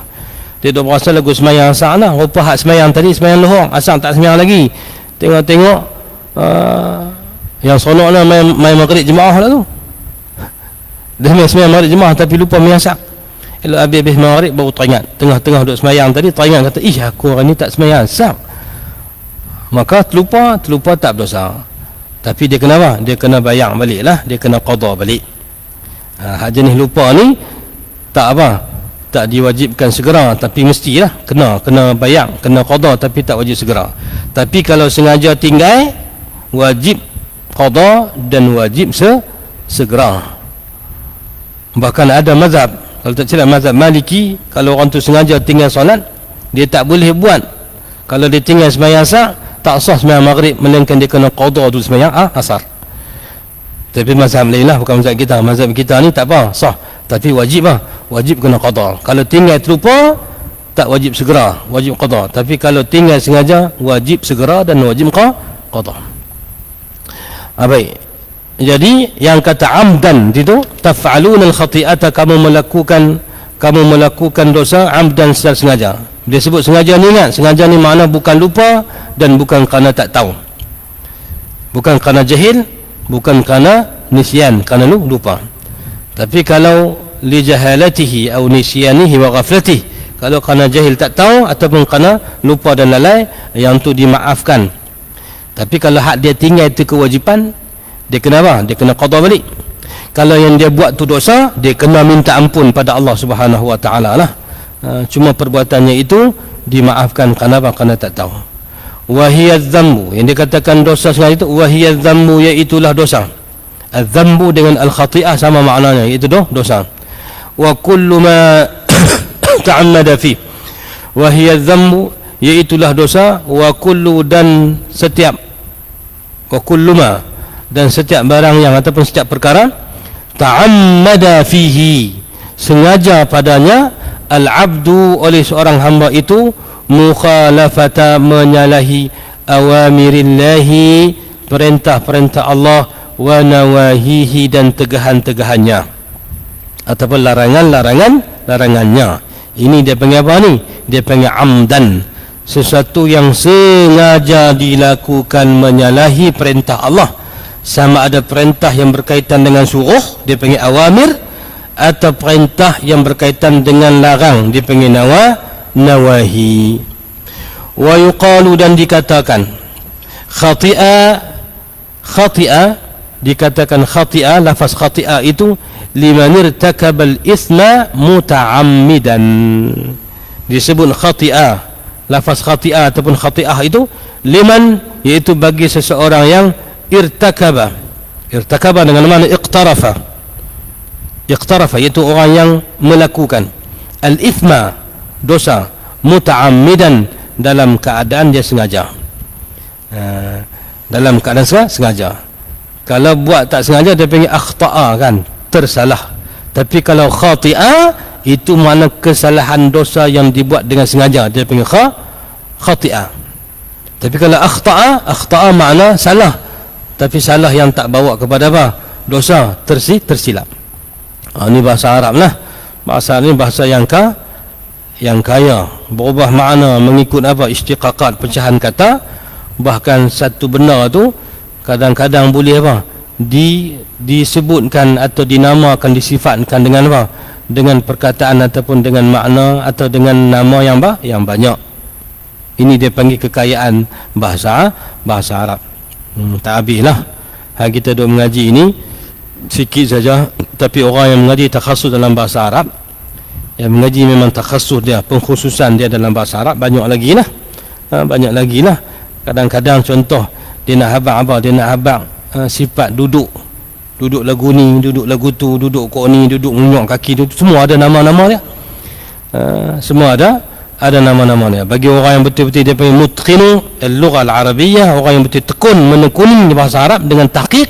duk berasa lagu semayang asar lah, rupa hak semayang tadi semayang lohor, asar tak semayang lagi. Tengok yang seronok lah main maghrib jemaah lah tu. Dia semayang maghrib jemaah tapi lupa main asar. Elok habis maghrib baru teringat, tengah-tengah duduk semayang tadi teringat, kata aku hari ni tak semayang asar. Maka terlupa tak berdosa. Tapi dia kena apa? Dia kena bayar balik lah, dia kena qada balik. Hak jenis lupa ni tak apa, tak diwajibkan segera, tapi mestilah kena bayar, kena qada, tapi tak wajib segera. Tapi kalau sengaja tinggal, wajib qada dan wajib segera. Bahkan ada mazhab, kalau tak silap mazhab Maliki, kalau orang tu sengaja tinggal solat, dia tak boleh buat. Kalau dia tinggal sembahyang asar, tak sah sembahyang maghrib, melainkan dia kena qada dulu sembahyang asar. Tapi mazhab lain lah, bukan mazhab kita. Mazhab kita ni tak apa, sah, tapi wajib lah, wajib kena qada. Kalau tinggal terlupa, tak wajib segera, wajib qada. Tapi kalau tinggal sengaja, wajib segera dan wajib qada. Baik, jadi yang kata amdan itu, taf'aluna al-khati'ata, kamu melakukan dosa amdan secara sengaja. Dia sebut sengaja ni, ingat, sengaja ni makna bukan lupa dan bukan kerana tak tahu, bukan kerana jahil, bukan kerana nisyan, kerana lupa. Tapi kalau li jahalatihi atau nisyanihi wa ghaflatihi, kalau kerana jahil tak tahu ataupun kerana lupa dan lalai, yang tu dimaafkan. Tapi kalau hak dia tinggal itu kewajipan, dia kena apa? Dia kena qada balik. Kalau yang dia buat tu dosa, dia kena minta ampun pada Allah Subhanahu wa taala lah. Cuma perbuatannya itu dimaafkan kerana apa? Kerana tak tahu. Wahiyaz zambu, yang dikatakan dosa sengaja itu, wahiyaz zambu, iaitulah dosa. Az-zambu dengan al-khati'ah sama maknanya, iaitu dosa. Wa kullu ma ta'ammada fi, wahiyaz zambu, iaitulah dosa. Wa kullu, dan setiap, wa kullu ma, dan setiap barang yang ataupun setiap perkara, ta'ammada fihi, sengaja padanya, al-abdu, oleh seorang hamba itu, mukhalafata, menyalahi, awamirillahi, perintah-perintah Allah, wa nawahihi, dan tegahan-tegahannya ataupun larangannya. Ini dia panggil apa ni? Dia panggil amdan, sesuatu yang sengaja dilakukan menyalahi perintah Allah. Sama ada perintah yang berkaitan dengan suruh, dia panggil awamir, atau perintah yang berkaitan dengan larang, dipanggil nawahi. Wa yuqalu, dan dikatakan khati'a, dikatakan khati'a, lafaz khati'a itu liman irtakabal isma muta'ammidan. Disebut khati'a, lafaz khati'a ataupun khati'ah itu liman, iaitu bagi seseorang yang irtakaba dengan makna iqtarafa, iaitu orang yang melakukan al-ithma, dosa, muta'ammidan, dalam keadaan dia sengaja. Dalam keadaan sengaja. Kalau buat tak sengaja, dia panggil akhta'a, kan, tersalah. Tapi kalau khati'a, itu makna kesalahan dosa yang dibuat dengan sengaja, dia panggil khati'a. Tapi kalau akhta'a makna salah, tapi salah yang tak bawa kepada apa? Dosa, tersilap. Ini bahasa Arab lah. Bahasa ni bahasa yang yang kaya, berubah makna mengikut apa? Istiqaqat, pecahan kata. Bahkan satu benda tu kadang-kadang boleh apa? Disebutkan atau dinamakan, disifatkan dengan apa? Dengan perkataan ataupun dengan makna atau dengan nama yang banyak. Ini dia panggil kekayaan bahasa Arab. Tak habislah. Kita duk mengaji ini sikit saja, tapi orang yang mengaji takhasus dalam bahasa Arab, yang mengaji memang takhasus dia, pengkhususan dia dalam bahasa Arab, banyak lagi lah. Kadang-kadang contoh dia nak habaq apa? Dia nak habaq sifat duduk lagu ni, duduk lagu tu, duduk kok ni, duduk mengunyuk kaki tu, semua ada nama-nama dia. Semua ada nama-nama dia. Bagi orang yang betul-betul dia panggil mutqinu al-lugha al-arabiyyah, orang yang betul tekun menekuni bahasa Arab dengan tahqiq,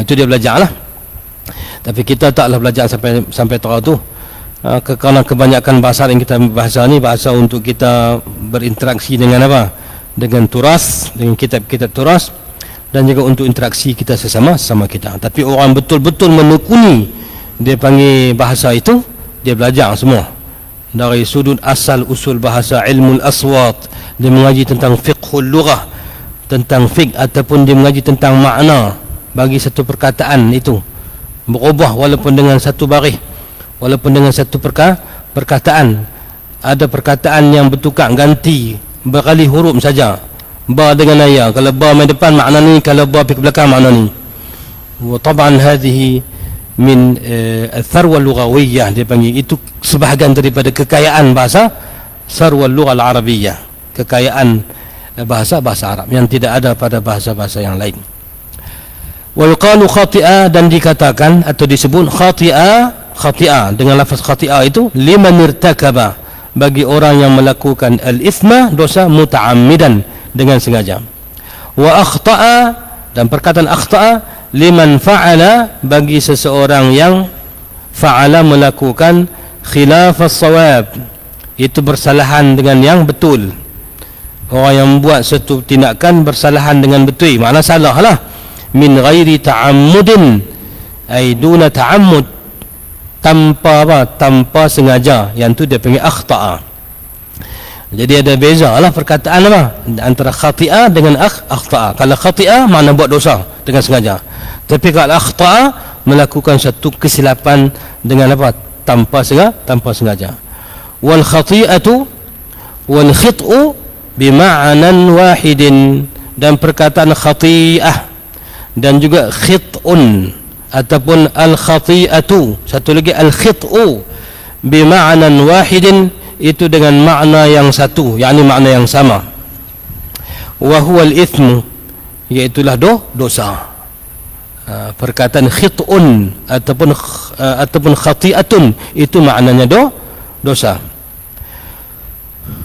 itu dia belajarlah. Tapi kita taklah belajar sampai tahu tu. Kerana kebanyakan bahasa yang kita bahasa ni bahasa untuk kita berinteraksi dengan apa? Dengan turas, dengan kitab-kitab turas, dan juga untuk interaksi kita sesama kita. Tapi orang betul-betul menekuni dia panggil bahasa itu, dia belajar semua dari sudut asal usul bahasa, ilmu al-aswat, dia mengaji tentang fiqhul lughah, tentang fiqh, ataupun dia mengaji tentang makna bagi satu perkataan itu berubah walaupun dengan satu baris, walaupun dengan satu perkataan. Ada perkataan yang bertukar ganti berkali huruf saja, ba dengan ayah, kalau ba main depan makna ni, kalau ba pergi belakang makna ni. Wa taban hadhihi min al-tharwa al-lughawiyyah, dia panggil itu sebahagian daripada kekayaan bahasa, sarwa al-lugha al-arabiyyah, kekayaan bahasa Arab yang tidak ada pada bahasa-bahasa yang lain. Wa yuqalu khati'a, dan dikatakan atau disebut khati'a dengan lafaz khati'a itu liman irtakaba, bagi orang yang melakukan al-ithma, dosa, muta'ammidan, dengan sengaja. Wa akhta'a, dan perkataan akhta'a liman fa'ala, bagi seseorang yang fa'ala, melakukan khilaf as-sawab, itu bersalahan dengan yang betul. Orang yang buat satu tindakan bersalahan dengan betul, makna salah lah. Min ghairi ta'ammudin, ay duna ta'ammud, tanpa sengaja, yang tu dia panggil akhta'a. Jadi ada beza lah perkataan apa antara khati'a dengan akhta'a. Kalau khati'a makna buat dosa dengan sengaja, tapi kalau akhta'a melakukan satu kesilapan dengan apa? Tanpa sengaja. Wal khati'atu wal khit'u bima'nan wahidin, dan perkataan khati'ah dan juga khit'un ataupun al khati'atu, satu lagi al khit'u, bima'nan wahidin, itu dengan makna yang satu, yakni makna yang sama. Wa huwa al-ithmu, iaitulah dosa. Perkataan khit'un ataupun khati'atun, itu maknanya dosa.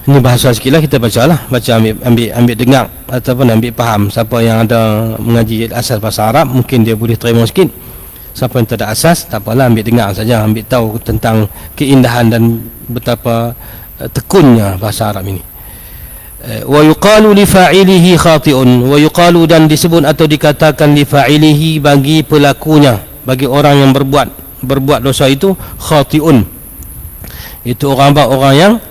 Ini bahasa sikitlah, kita bacalah, ambil dengar ataupun ambil faham. Siapa yang ada mengaji asas bahasa Arab, mungkin dia boleh terima sikit. Siapa yang tak ada asas, tak apalah, ambil dengar saja, ambil tahu tentang keindahan dan betapa tekunnya bahasa Arab ini. Wa yuqalu li fa'ilihi khati'un, wa yuqalu, dan disebut atau dikatakan li fa'ilihi, bagi pelakunya, bagi orang yang berbuat dosa itu, khati'un. Itu orang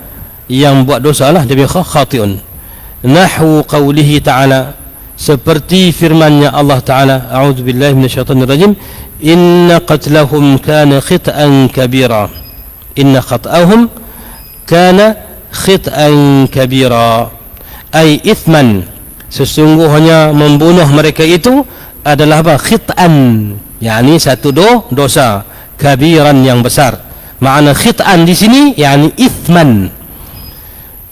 yang buat dosa lah, dia bilang khati'un. Nahwu qawlihi ta'ala, seperti firman-Nya Allah Ta'ala, a'udzubillahi minasyaitonir rajim, inna qatlahum kana khit'an kabira, inna khat'ahum kana khit'an kabira, ay ithman, sesungguhnya membunuh mereka itu adalah apa? Khit'an, yakni satu dosa, kabiran, yang besar. Makna khit'an di sini yakni ithman.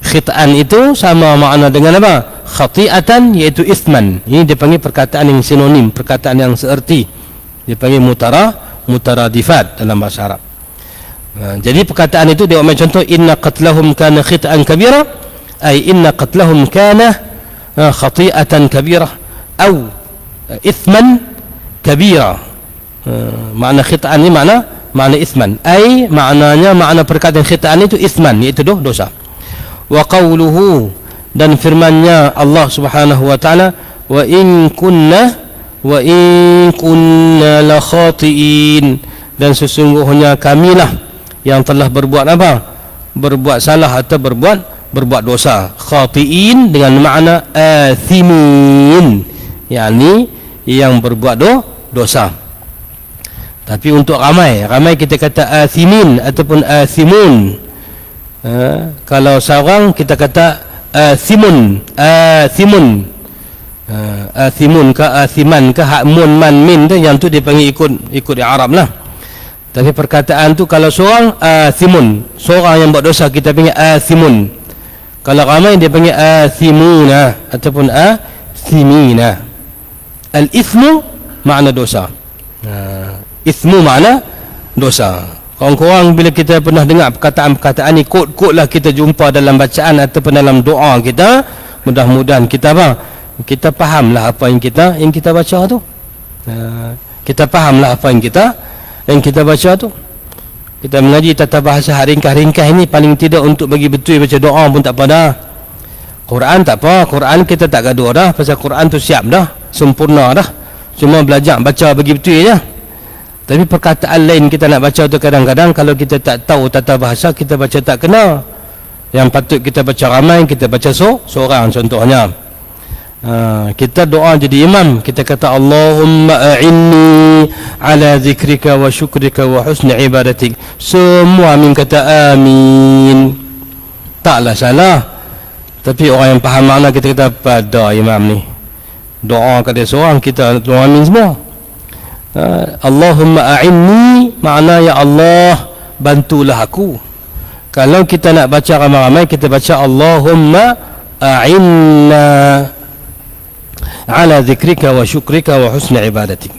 Khit'an itu sama makna dengan apa? Khati'atan, yaitu ithman. Ini dia panggil perkataan yang sinonim, perkataan yang seerti, dia panggil mutaradifat dalam bahasa Arab. Jadi perkataan itu dia ambil contoh, inna qatlahum kana khit'an kabira, ay inna qatlahum kana khati'atan kabira atau ithman kabira. Makna khit'an ini makna ithman, ay maknanya, makna perkataan khit'an itu ithman, iaitu dosa. Wa qawluhu, dan firman-Nya Allah Subhanahu wa taala, wa in kunna la khati'in, dan sesungguhnya kamilah yang telah berbuat apa? berbuat salah atau berbuat dosa. Khati'in dengan makna athimin, yakni yang berbuat dosa. Tapi untuk ramai kita kata athimin ataupun athimun. Kalau seorang kita kata athimun, athimun ke athiman ke hak mun man min tu, yang tu dia panggil ikut Arab lah. Tapi perkataan tu kalau seorang athimun, seorang yang buat dosa kita panggil athimun. Kalau ramai dia panggil athimuna ataupun athimina. Al-ithmu makna dosa. Ithmu makna dosa. Kawan-kawan, bila kita pernah dengar perkataan-perkataan ni, kod-kod lah kita jumpa dalam bacaan ataupun dalam doa kita, mudah-mudahan kita kita fahamlah apa yang kita baca tu. Kita fahamlah apa yang kita baca tu. Kita mengaji tata bahasa ringkas-ringkas ini paling tidak untuk bagi betul baca doa pun tak apa dah. Quran tak apa, Quran kita tak gaduh dah, pasal Quran tu siap dah, sempurna dah. Cuma belajar baca bagi betul je. Tapi perkataan lain kita nak baca tu kadang-kadang kalau kita tak tahu tata bahasa, kita baca tak kena. Yang patut kita baca ramai, kita baca seorang contohnya. Kita doa jadi imam, kita kata Allahumma a'inni ala zikrika wa syukrika wa husni ibadatik. Semua amin kata amin. Taklah salah. Tapi orang yang faham makna, kita kata pada imam ni doa kat dia seorang, kita doa amin semua. Allahumma a'inni makna ya Allah bantulah aku. Kalau kita nak baca ramai-ramai, kita baca Allahumma a'inna ala zikrika wa syukrika wa husni ibadatik.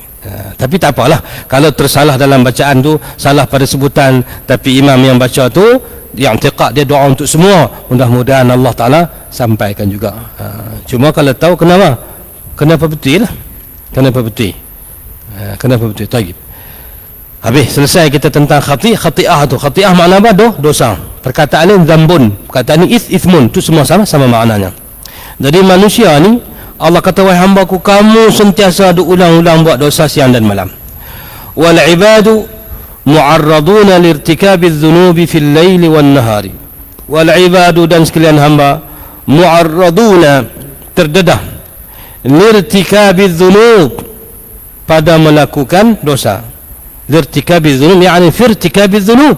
Tapi tak apalah kalau tersalah dalam bacaan tu, salah pada sebutan, tapi imam yang baca tu yang i'tiqad dia doa untuk semua, mudah-mudahan Allah Ta'ala sampaikan juga. Cuma kalau tahu kenapa betul lah, kenapa betul. Taib. Habis selesai kita tentang khati'ah tu. Khati'ah makna apa? Dosa. Perkataan ni zambun, perkataan ni ithmun, tu semua sama maknanya. Jadi manusia ni Allah kata, wahai hamba-Ku, kamu sentiasa ulang-ulang buat dosa siang dan malam. Wal ibadu mu'arraduna lirtikabiz dzunubi fil laili wan nahari. Wal ibadu, dan sekalian hamba, mu'arraduna, terdedah, lirtikabiz dzunub, pada melakukan dosa. Lirtikabiz dzunub yakni firtikabiz dzunub,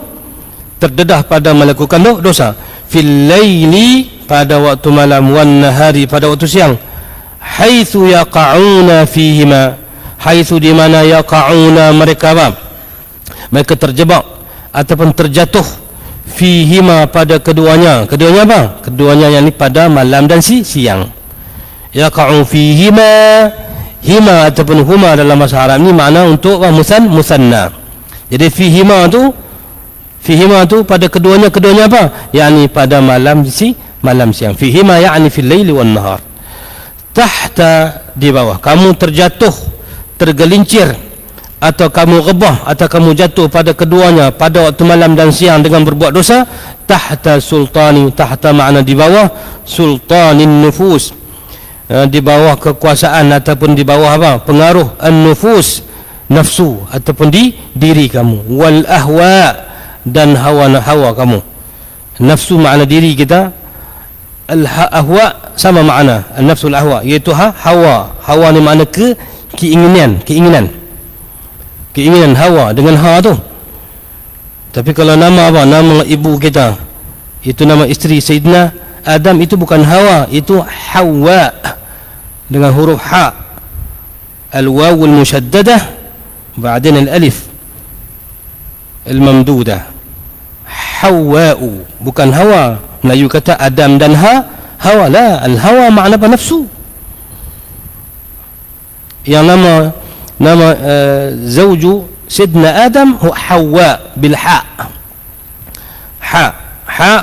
terdedah pada melakukan dosa. Fil laili, pada waktu malam, wan nahari, pada waktu siang. Haitsu yaqa'una fihima, haitsu di mana yaqa'una mereka terjebak ataupun terjatuh, fihima, pada keduanya. Keduanya apa? Keduanya yang ni pada malam dan siang. Yaqa'u fihima, hima ataupun huma dalam bahasa Arab ni makna untuk musanna. Jadi fihima tu pada keduanya apa? Yakni pada malam siang. Fihima yakni fil laili wan nahar. Tahta, di bawah. Kamu terjatuh, tergelincir, atau kamu rebah, atau kamu jatuh pada keduanya pada waktu malam dan siang dengan berbuat dosa. Tahta sultani, tahta makna di bawah, sultanin nufus, di bawah kekuasaan ataupun di bawah apa? Pengaruh an-nufus, nafsu ataupun di diri kamu. Wal ahwa, dan hawa kamu. Nafsu makna diri kita, al-ahwa sama makna an-nafsul ahwa, iaitu hawa ni makna keinginan hawa dengan ha tu. Tapi kalau nama apa? Nama ibu kita, itu nama isteri Sayyidina Adam, itu bukan hawa, itu Hawa dengan huruf ha, al-wawul musyaddadah ba'din al-alif al-mamdudah. Hawa'u, bukan hawa. Melayu kata Adam dan hawa lah. Al-hawa makna apa? Nafsu. Yang nama zawju Sidna Adam Hawa bil ha,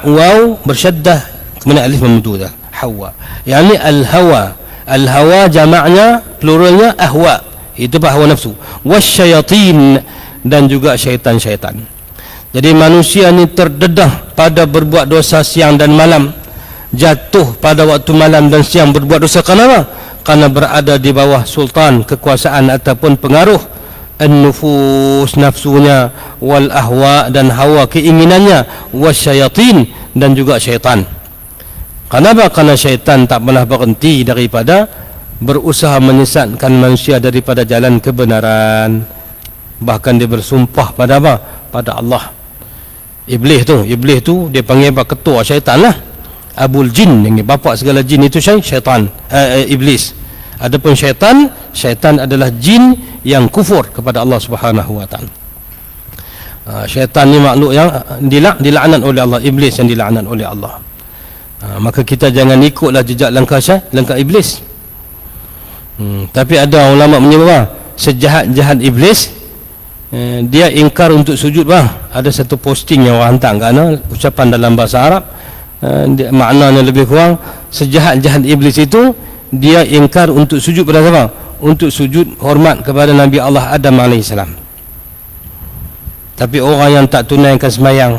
waw bersyaddah kemudian alif mamdudah. Hawa yakni al-hawa jamaknya, pluralnya ahwa, itu hawa nafsu. Wasyayatin, dan juga syaitan. Jadi manusia ni terdedah pada berbuat dosa siang dan malam, jatuh pada waktu malam dan siang berbuat dosa. Kenapa? Karena berada di bawah sultan, kekuasaan ataupun pengaruh an-nufus, nafsunya, wal ahwa, dan hawa, keinginannya, wasyayatin, dan juga syaitan. Kenapa? Karena syaitan tak pernah berhenti daripada berusaha menyesatkan manusia daripada jalan kebenaran. Bahkan dia bersumpah pada apa? Pada Allah. Iblis tu dia panggil apa? Ketua syaitan lah. Abul Jin, yang bapa segala jin itu syaitan, iblis. Adapun syaitan adalah jin yang kufur kepada Allah Subhanahu wa taala. Syaitan ni makhluk yang dilaknat oleh Allah, iblis yang dilaknat oleh Allah. Maka kita jangan ikutlah jejak langkah iblis. Tapi ada ulama menyebut sejahat-jahat iblis, dia ingkar untuk sujud Ada satu posting yang orang hantar kerana ucapan dalam bahasa Arab, maknanya lebih kurang, sejahat-jahat iblis itu dia ingkar untuk sujud pada siapa? Untuk sujud hormat kepada Nabi Allah Adam AS. Tapi orang yang tak tunaikan sembahyang,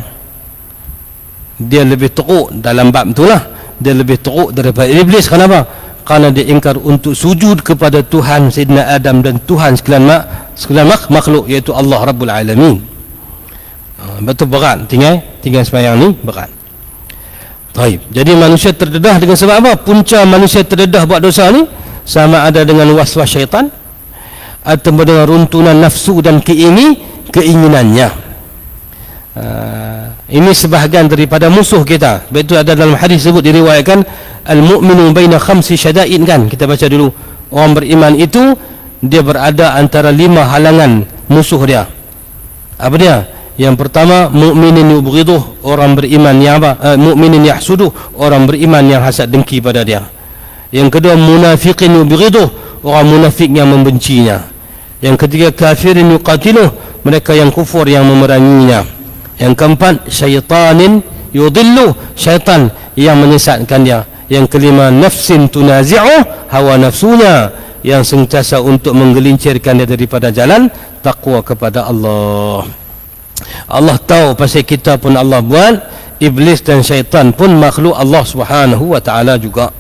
dia lebih teruk dalam bab itulah. Dia lebih teruk daripada iblis. Kenapa? Kerana dia ingkar untuk sujud kepada Tuhan Sayyidina Adam dan Tuhan sekalian makhluk, iaitu Allah Rabbul Alamin. Betul berat tinggal sembahyang ni berat. Baik. Jadi manusia terdedah dengan sebab apa? Punca manusia terdedah buat dosa ni sama ada dengan waswas syaitan atau dengan runtunan nafsu dan keinginannya. Ini sebahagian daripada musuh kita. Betul, ada dalam hadis sebut, diriwayatkan al-mu'minu baina khamsi syada'in, kan? Kita baca dulu. Orang beriman itu dia berada antara 5 halangan musuh dia. Apa dia? Yang pertama, mukminin yubghiduh, orang beriman yang apa? Mukminin yahsuduh, orang beriman yang hasad dengki pada dia. Yang kedua, munafiqin yubghiduh, orang munafik yang membencinya. Yang ketiga, kafirin yuqatiluh, mereka yang kufur yang memeranginya. Yang keempat, syaitanin yudilluh, syaitan yang menyesatkan dia. Yang kelima, nafsin tunazi'uh, hawa nafsunya yang sentiasa untuk menggelincirkan dia daripada jalan takwa kepada Allah. Allah tahu pasal kita pun Allah buat, iblis dan syaitan pun makhluk Allah Subhanahu wa taala juga.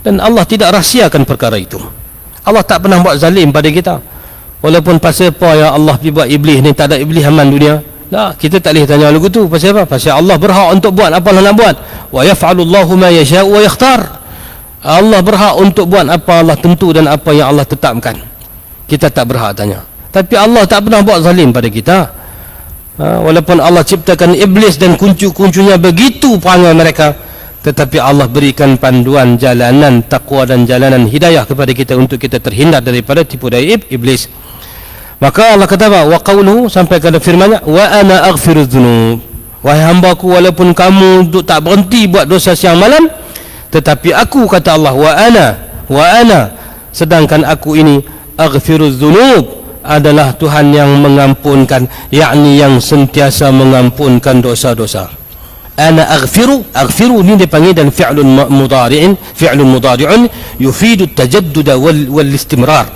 Dan Allah tidak rahsiakan perkara itu. Allah tak pernah buat zalim pada kita. Walaupun pasal apa ya Allah pergi buat iblis ni, tak ada iblis aman dunia. Nah, kita tak boleh tanya lagu tu. Pasal apa? Pasal Allah berhak untuk buat apa Allah nak buat. Wa yaf'alullahu ma yasha'u wa yakhtar. Allah berhak untuk buat apa Allah tentu dan apa yang Allah tetapkan. Kita tak berhak tanya. Tapi Allah tak pernah buat zalim pada kita. Walaupun Allah ciptakan iblis dan kuncu-kuncunya begitu perangai mereka, tetapi Allah berikan panduan jalanan takwa dan jalanan hidayah kepada kita untuk kita terhindar daripada tipu daya iblis. Maka Allah kata apa? Wa qawluhu, sampai kepada firman-Nya, wa ana aghfiru dzunub. Wahai hamba-Ku, walaupun kamu tak berhenti buat dosa siang malam, tetapi aku, kata Allah, wa ana, sedangkan aku ini aghfiru dzunub, adalah Tuhan yang mengampunkan, yakni yang sentiasa mengampunkan dosa-dosa. Ana aghfiru ni dipanggil dan fi'lun mudari'un yufidu at-tajaddud wal istimrar.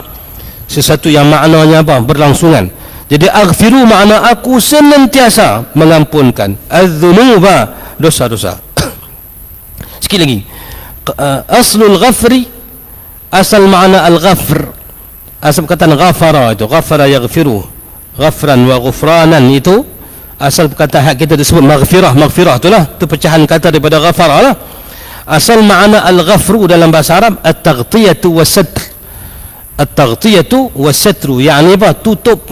Sesuatu yang maknanya apa? Berlangsungan. Jadi aghfiru makna aku senantiasa mengampunkan, adz-dzunuba, dosa-dosa. Sekali lagi, aslul ghafri, asal makna al-ghafr, asal perkataan ghafara itu, ghafara yaghfiru, ghafran wa ghufranan, itu asal perkataan kita disebut maghfirah itulah, itu pecahan kata daripada ghafara lah. Asal makna al-ghafru dalam bahasa Arab at-taghtiyatu was-satr. At-taghtiyatu was-satru, yakni apa? Tutup.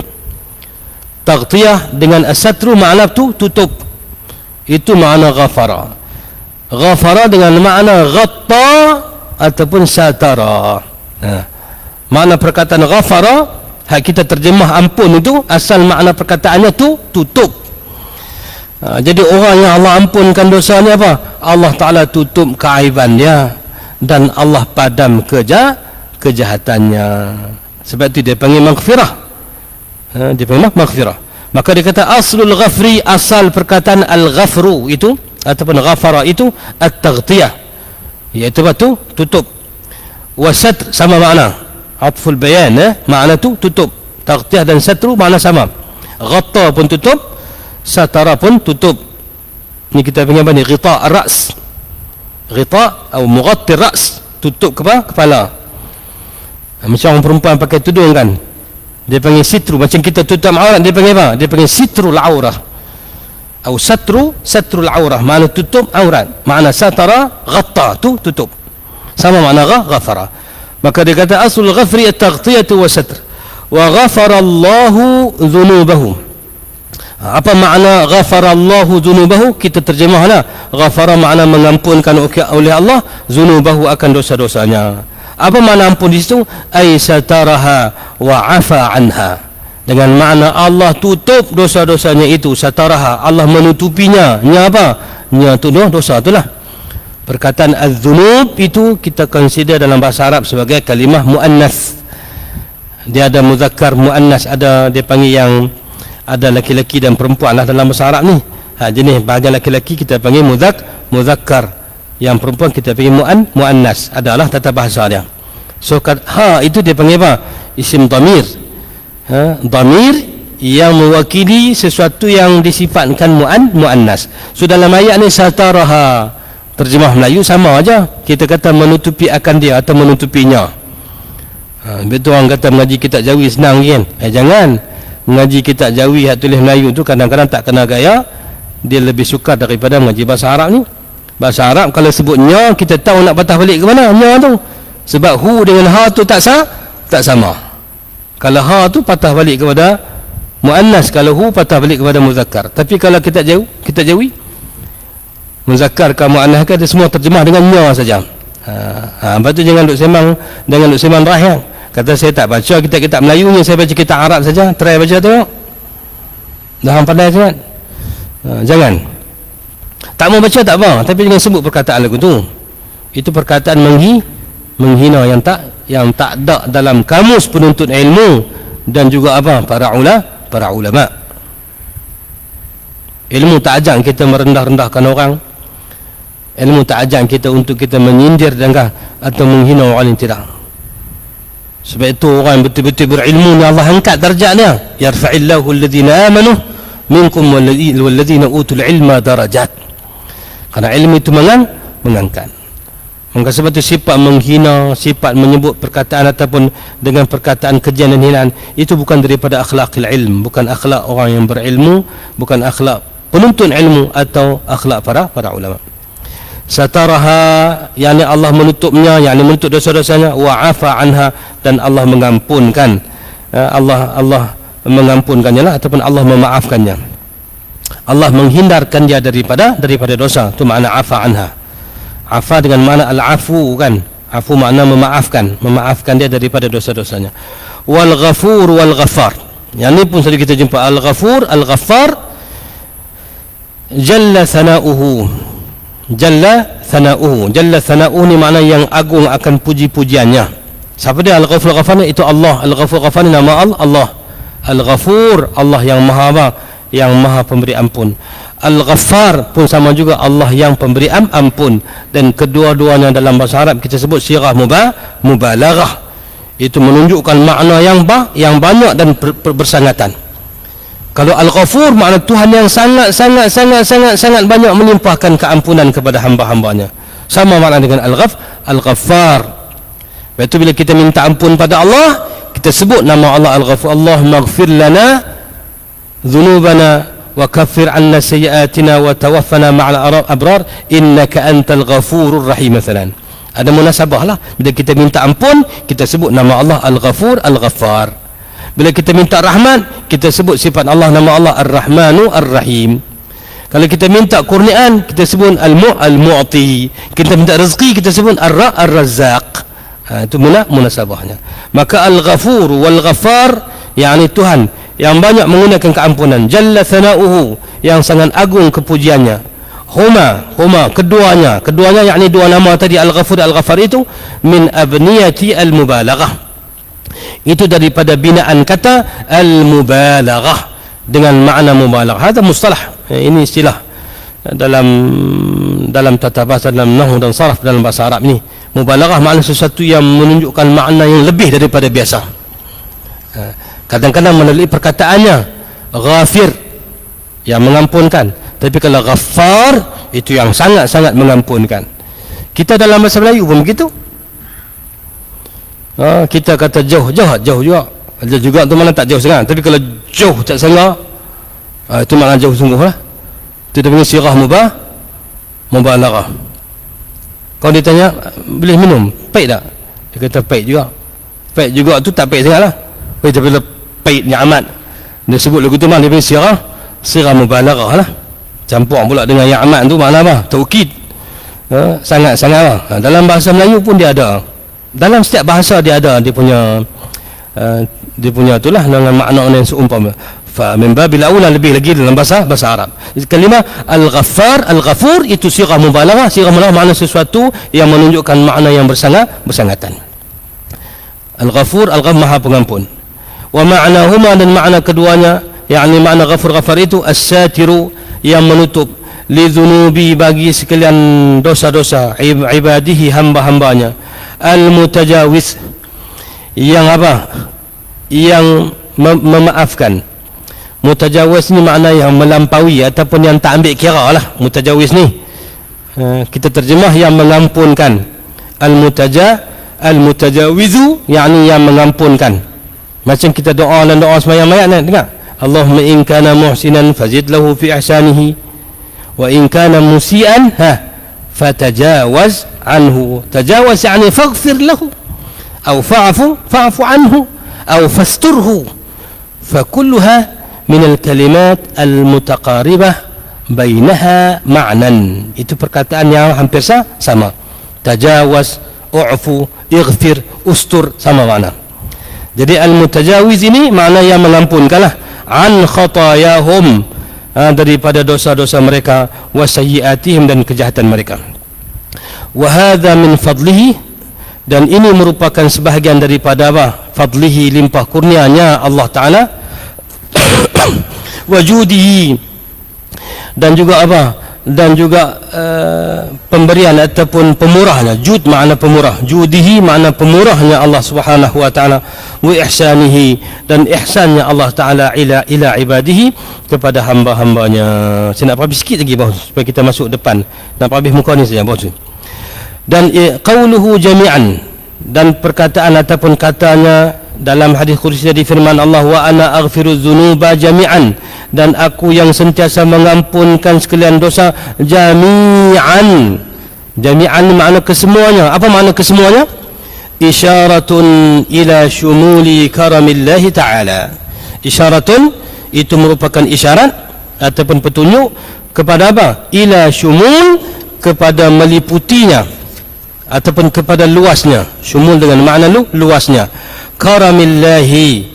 Taghtiyah dengan as-satru makna tutup. Itu makna ghafara. Ghafara dengan makna ghatta ataupun satara. Makna perkataan ghafara, hak kita terjemah ampun itu, asal makna perkataannya tu tutup. Jadi orang yang Allah ampunkan dosanya apa? Allah Ta'ala tutup keaiban dia dan Allah padam kejahatannya. Sebab itu dia panggil maghfirah. Dia panggil maghfirah. Maka dia kata aslul ghafri, asal perkataan al-ghafru itu ataupun ghafara itu at-taghtiyah, iaitu batu tutup. Wasatr sama makna, atful bayan, makna tu tutup. Taghtiyah dan satru makna sama. Ghatta pun tutup, satara pun tutup. Ni kita panggil apa ni? Ghita ar-ra's. Ghita atau mughatti ar-ra's, tutup kepala. Macam orang perempuan pakai tudung kan, Dia panggil sitru. Macam kita tutup aurat, dia panggil apa? Dia panggil sitrul aurah. Atau satrul aurah, makna tutup aurat. Makna satara, ghatta, tu tutup. Sama makna ghafara. Maka dia kata asul ghafri at-taghtiyatu wa satr. Wa ghafara Allahu dhunubahum. Apa makna ghafara Allahu dhunubahu? Kita terjemahlah. Ghafara makna mengampunkan oleh Allah dhunubahu akan dosa-dosanya. Apa makna ampun di situ? Ay sataraha wa afa anha. Dengan makna Allah tutup dosa-dosanya itu, sataraha, Allah menutupinya. Nya apa? Nya tu dosa itulah. Perkataan az-dzunub itu kita consider dalam bahasa Arab sebagai kalimah muannas. Dia ada muzakkar, muannas, ada dia panggil yang ada laki-laki dan perempuan lah dalam bahasa Arab ni. Jenis bahagian laki-laki kita panggil muzakkar. Yang perempuan kita panggil muannas. Adalah tata bahasa dia. So itu dia panggil apa? Isim dhamir. Dhamir yang mewakili sesuatu yang disifatkan muannas. So dalam ayat ni sataraha, terjemah Melayu sama aja. Kita kata menutupi akan dia atau menutupinya. Betul orang kata mengaji kitab Jawi senang kan? Jangan. Mengaji kitab Jawi hak tulis Melayu tu kadang-kadang tak kena gaya. Dia lebih suka daripada mengaji bahasa Arab ni. Bahasa Arab kalau sebutnya kita tahu nak patah balik ke mana nya tu. Sebab hu dengan ha tu tak sama. Kalau ha tu patah balik kepada muannas, kalau hu patah balik kepada muzakkar. Tapi kalau kita Jawi muzakkar ke muannas ke dia semua terjemah dengan nya saja. Lepas tu jangan duk sembang rahang. Kata saya tak baca kitab-kitab Melayu ni, saya baca kitab Arab saja. Try baca tengok. Dah hang pandai sangat. Jangan. Tak mau baca tak apa, tapi jangan sebut perkataan lagu tu. Itu perkataan menghina yang tak ada dalam kamus penuntut ilmu dan juga apa para ulama. Ilmu tak ajar kita merendah-rendahkan orang. Ilmu tak ajar kita untuk kita menyindir dan atau menghina orang yang tidak. Sebab itu orang yang betul-betul berilmu ni Allah angkat darjat dia. Yarfa'illahu alladhina amanu minkum walladhina utul ilma darajat. Karena ilmu itu mengangkat. Maka sebab itu sifat menghina, sifat menyebut perkataan ataupun dengan perkataan kejian dan hinaan, itu bukan daripada akhlaqil ilm, bukan akhlak orang yang berilmu, bukan akhlak penuntut ilmu atau akhlak para ulama. Sataraha, yakni Allah menutupnya, yakni menutup dosa-dosanya, wa afa anha, dan Allah mengampunkan. Allah mengampunkannya lah, ataupun Allah memaafkannya. Allah menghindarkan dia daripada dosa. Itu makna afa anha. Afa dengan makna al-afu kan. Afu makna memaafkan dia daripada dosa-dosanya. Wal ghafur wal ghaffar. Yang ni pun sering kita jumpa al-ghafur, al-ghaffar. Jalla thana'uhu. Jalla thana'uhu ni makna yang agung akan puji-pujiannya. Siapa dia al-ghafur al-ghaffar ni? Itu Allah. Al-ghafur al-ghaffar ni nama Allah. Al-ghafur, Allah yang maha pemberi ampun. Al-Ghaffar pun sama juga, Allah yang pemberi ampun. Dan kedua-duanya dalam bahasa Arab kita sebut sirah mubalaghah. Itu menunjukkan makna yang banyak dan bersangatan. Kalau Al-Ghafur makna Tuhan yang sangat banyak melimpahkan keampunan kepada hamba-hambanya. Sama makna dengan Al-Ghaffar. Itu bila kita minta ampun pada Allah, kita sebut nama Allah Al-Ghafur. Allahumma ighfir lana dhunubana wa kaffir anna sayyiatina wa tawaffana ma'al abrar innaka antal ghafurur rahim. Masalan, ada munasabah lah. Bila kita minta ampun, kita sebut nama Allah Al-Ghafur, Al-Ghaffar. Bila kita minta rahmat, kita sebut sifat Allah, nama Allah Ar-Rahmanu Ar-Rahim. Kalau kita minta kurniaan, kita sebut Al-Mu'ti. Kita minta rezeki, kita sebut Ar-Razzaq. Itu munasabahnya. Maka Al-Ghafur wal-Ghaffar, yakni Tuhan yang banyak menggunakan keampunan. Jalla thana'uhu, yang sangat agung kepujiannya. Huma keduanya yakni dua nama tadi Al-Ghafur Al-Ghaffar itu min abniyati al-mubalaghah. Itu daripada binaan kata al-mubalaghah dengan makna mubalaghah. Ada mustalah, ini istilah dalam tata bahasa, dalam nahwu dan saraf dalam bahasa Arab ni. Mubalaghah makna sesuatu yang menunjukkan makna yang lebih daripada biasa. Kadang-kadang melalui perkataannya ghafir, yang mengampunkan. Tapi kalau ghaffar, itu yang sangat-sangat mengampunkan. Kita dalam bahasa Melayu pun begitu. Kita kata jauh juga. Ada juga tu mana tak jauh sangat, tapi kalau jauh tak sangat, itu makna jauh sungguh lah. Itu dia panggil sirah mubalaghah. Kalau ditanya boleh minum, pahit tak? Dia kata pahit juga. Pahit juga tu tak pahit sangat lah. Tapi pahitnya amat. Dia sebut lagu tu dia panggil sirah mubalaghah lah. Campur pula dengan yang amat tu makna apa? Taukid. Sangat-sangat lah. Dalam bahasa Melayu pun dia ada. Dalam setiap bahasa dia ada dia punya itulah dengan makna yang seumpama. Fa min babil aula lebih lagi dalam bahasa Arab. Kalimah al-ghafur itu sirah mubalaghah. Sirah mubalaghah makna sesuatu yang menunjukkan makna yang bersangatan. Al-ghafur maha pengampun. Wa ma'nahuma, dan makna keduanya, yakni makna ghafur itu as-satiru, yang menutup, li dzunubi, bagi sekalian dosa-dosa ibadihi, hamba-hambanya, al-mutajawiz, yang apa? Yang memaafkan. Mutajawiz ni makna yang melampaui ataupun yang tak ambil kira lah. Mutajawiz ni kita terjemah yang mengampunkan. Al-mutajawizu yakni yang mengampunkan. Macam kita doa dan doa sembahyang mayat ni, dengar, Allahumma in kana muhsinan fazid lahu fi ihsanihi wa in kana musian fatajawaz anhu. Tajawaz yani faghfir lahu aw fa'fu anhu aw fasturhu. Fakulluha min al-kalimat al-mutaqaribah bainaha ma'nan. Itu perkataan yang hampir sama. Tajawaz, u'fu, ighfir, ustur, sama makna. Jadi al-mutajawiz ini makna yang mengampunkanlah an khatayahum, daripada dosa-dosa mereka, wa sayyiatihim, dan kejahatan mereka. Wa hadza min fadlihi, dan ini merupakan sebahagian daripada apa? Fadlihi, limpah kurnianya Allah Ta'ala. Wajudihi, dan juga apa? Dan juga pemberian ataupun pemurahnya. Jud makna pemurah, judihi makna pemurahnya Allah Subhanahu wa Ta'ala. Wa ihsanihi, dan ihsannya Allah Ta'ala ila ibadihi, kepada hamba-hambanya. Saya nak habis sikit lagi bos, supaya kita masuk depan. Nak habis muka ni saja bos. Dan qauluhu jami'an, dan perkataan ataupun katanya dalam hadis qudsi di firman Allah, wa ana aghfiru dzunuba jami'an, dan aku yang sentiasa mengampunkan sekalian dosa jami'an. Jami'an makna kesemuanya. Apa makna kesemuanya? Isyaratun ila syumuli karamillahi ta'ala. Isyaratun itu merupakan isyarat ataupun petunjuk kepada apa? Ila syumul, kepada meliputinya ataupun kepada luasnya. Syumul dengan makna luasnya. Karamillahi,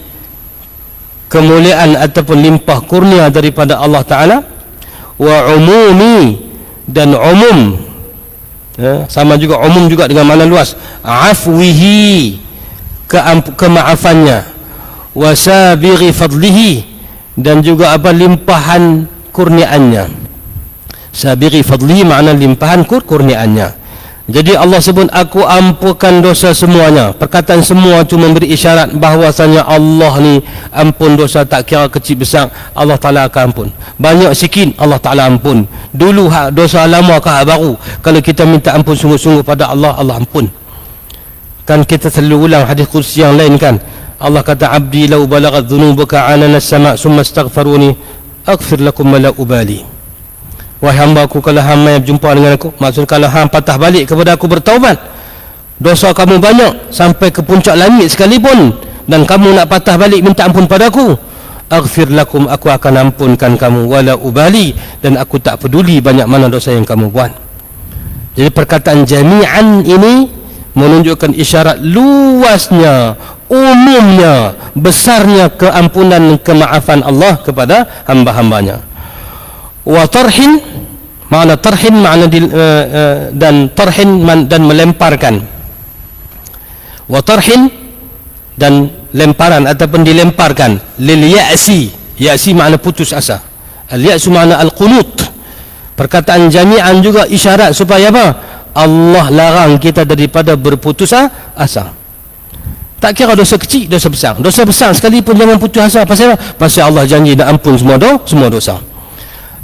kemuliaan ataupun limpah kurnia daripada Allah Ta'ala. Wa umumi, dan umum, sama juga umum juga dengan makna luas. Afwihi, kemaafannya. Wa sabighi fadlihi, dan juga apa? Limpahan kurniaannya. Sabighi fadlihi makna limpahan kurniaannya. Jadi Allah sebut aku ampunkan dosa semuanya. Perkataan semua itu memberi isyarat bahawasanya Allah ni ampun dosa, tak kira kecil besar, Allah Ta'ala akan ampun. Banyak sikit Allah Ta'ala ampun. Dulu dosa lama ke baru, kalau kita minta ampun sungguh-sungguh pada Allah, Allah ampun. Kan kita selalu ulang hadis qudsi yang lain kan. Allah kata, abdi law balaghat dhunubuka anana as-sama' summa astaghfaruni aghfir lakum ma la ubali. Wahai hamba aku, kalau hamba yang berjumpa dengan aku, maksud kalau hamba patah balik kepada aku bertaubat, dosa kamu banyak sampai ke puncak langit sekalipun, dan kamu nak patah balik minta ampun padaku, aghfir lakum, aku akan ampunkan kamu, wala ubali, dan aku tak peduli banyak mana dosa yang kamu buat. Jadi perkataan jami'an ini menunjukkan isyarat luasnya, umumnya, besarnya keampunan, kemaafan Allah kepada hamba-hambanya. Wa tarhin, makna tarhin makna dan tarhin dan melemparkan. Wa tarhin, dan lemparan ataupun dilemparkan. Lil ya'si, ya'si makna putus asa. Al ya'su makna al qunut. Perkataan jami'an juga isyarat supaya apa? Allah larang kita daripada berputus asa. Tak kira dosa kecil, dosa besar. Dosa besar sekalipun jangan putus asa. Pasal apa? Pasal Allah janji nak ampun semua dosa.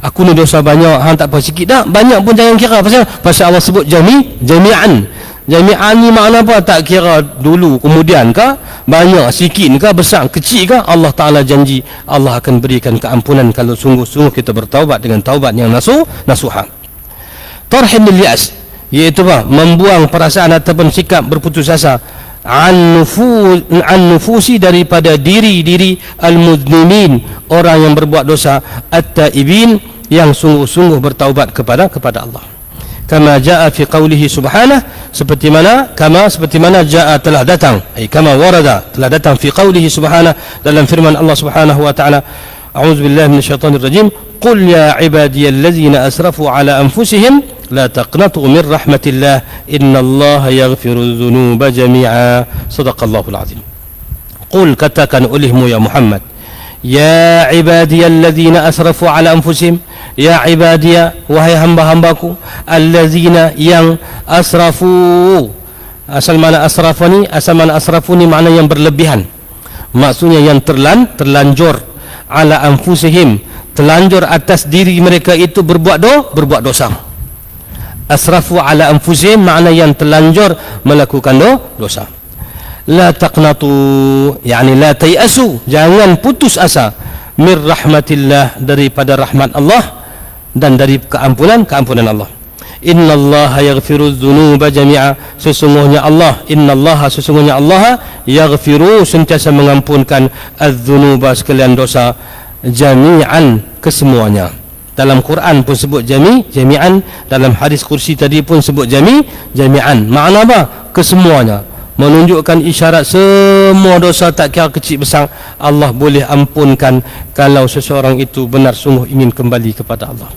aku ni dosa banyak, hang tak apa sikit dah, banyak pun jangan kira. Pasal Allah sebut jami'an. Jami'an ni makna apa? Tak kira dulu kemudian ke, banyak sikit ke, besar kecil ke, Allah Ta'ala janji Allah akan berikan keampunan kalau sungguh-sungguh kita bertaubat dengan taubat yang nasuha. Tarhim lil ya'as, iaitu apa? Membuang perasaan ataupun sikap berputus asa an nufusi, daripada diri-diri al-mudnimin, orang yang berbuat dosa, at-taibin, yang sungguh-sungguh bertaubat kepada Allah. Kama jaa fi qawlihi subhanahu, seperti mana jaa telah datang, kama warada telah datang fi qawlihi subhanahu, dalam firman Allah Subhanahu wa taala, a'udzu billahi minasyaitonir rajim, qul ya ibadiyallazina asrafu ala anfusihim la taqnatu min rahmatillah innallaha yaghfirudz dzunuba jami'a. Shadaqallahul azim. Qul, katakan olehmu ya Muhammad, ya ibadiyallazina asrafu ala anfusihim, ya ibadiya, wahai hamba-hambaku, allazina, yang asrafu. Asal mana asrafuni makna yang berlebihan, maksudnya yang terlanjur, ala anfusihim, terlanjur atas diri mereka itu berbuat dosa. Asrafu ala anfusihim makna yang terlanjur melakukan dosa. La taqnatu, yani la tayasu, jangan putus asa, min rahmatillah, daripada rahmat Allah dan dari keampunan Allah. Innallaha yaghfirudz dzunuba jami'a, sesungguhnya Allah yaghfiru, sentiasa mengampunkan, adz-dzunuba, sekalian dosa, jami'an, kesemuanya. Dalam Quran pun sebut jami'an, dalam hadis kursi tadi pun sebut jami'an. Makna apa? Kesemuanya, menunjukkan isyarat semua dosa tak kira kecil besar Allah boleh ampunkan kalau seseorang itu benar sungguh ingin kembali kepada Allah.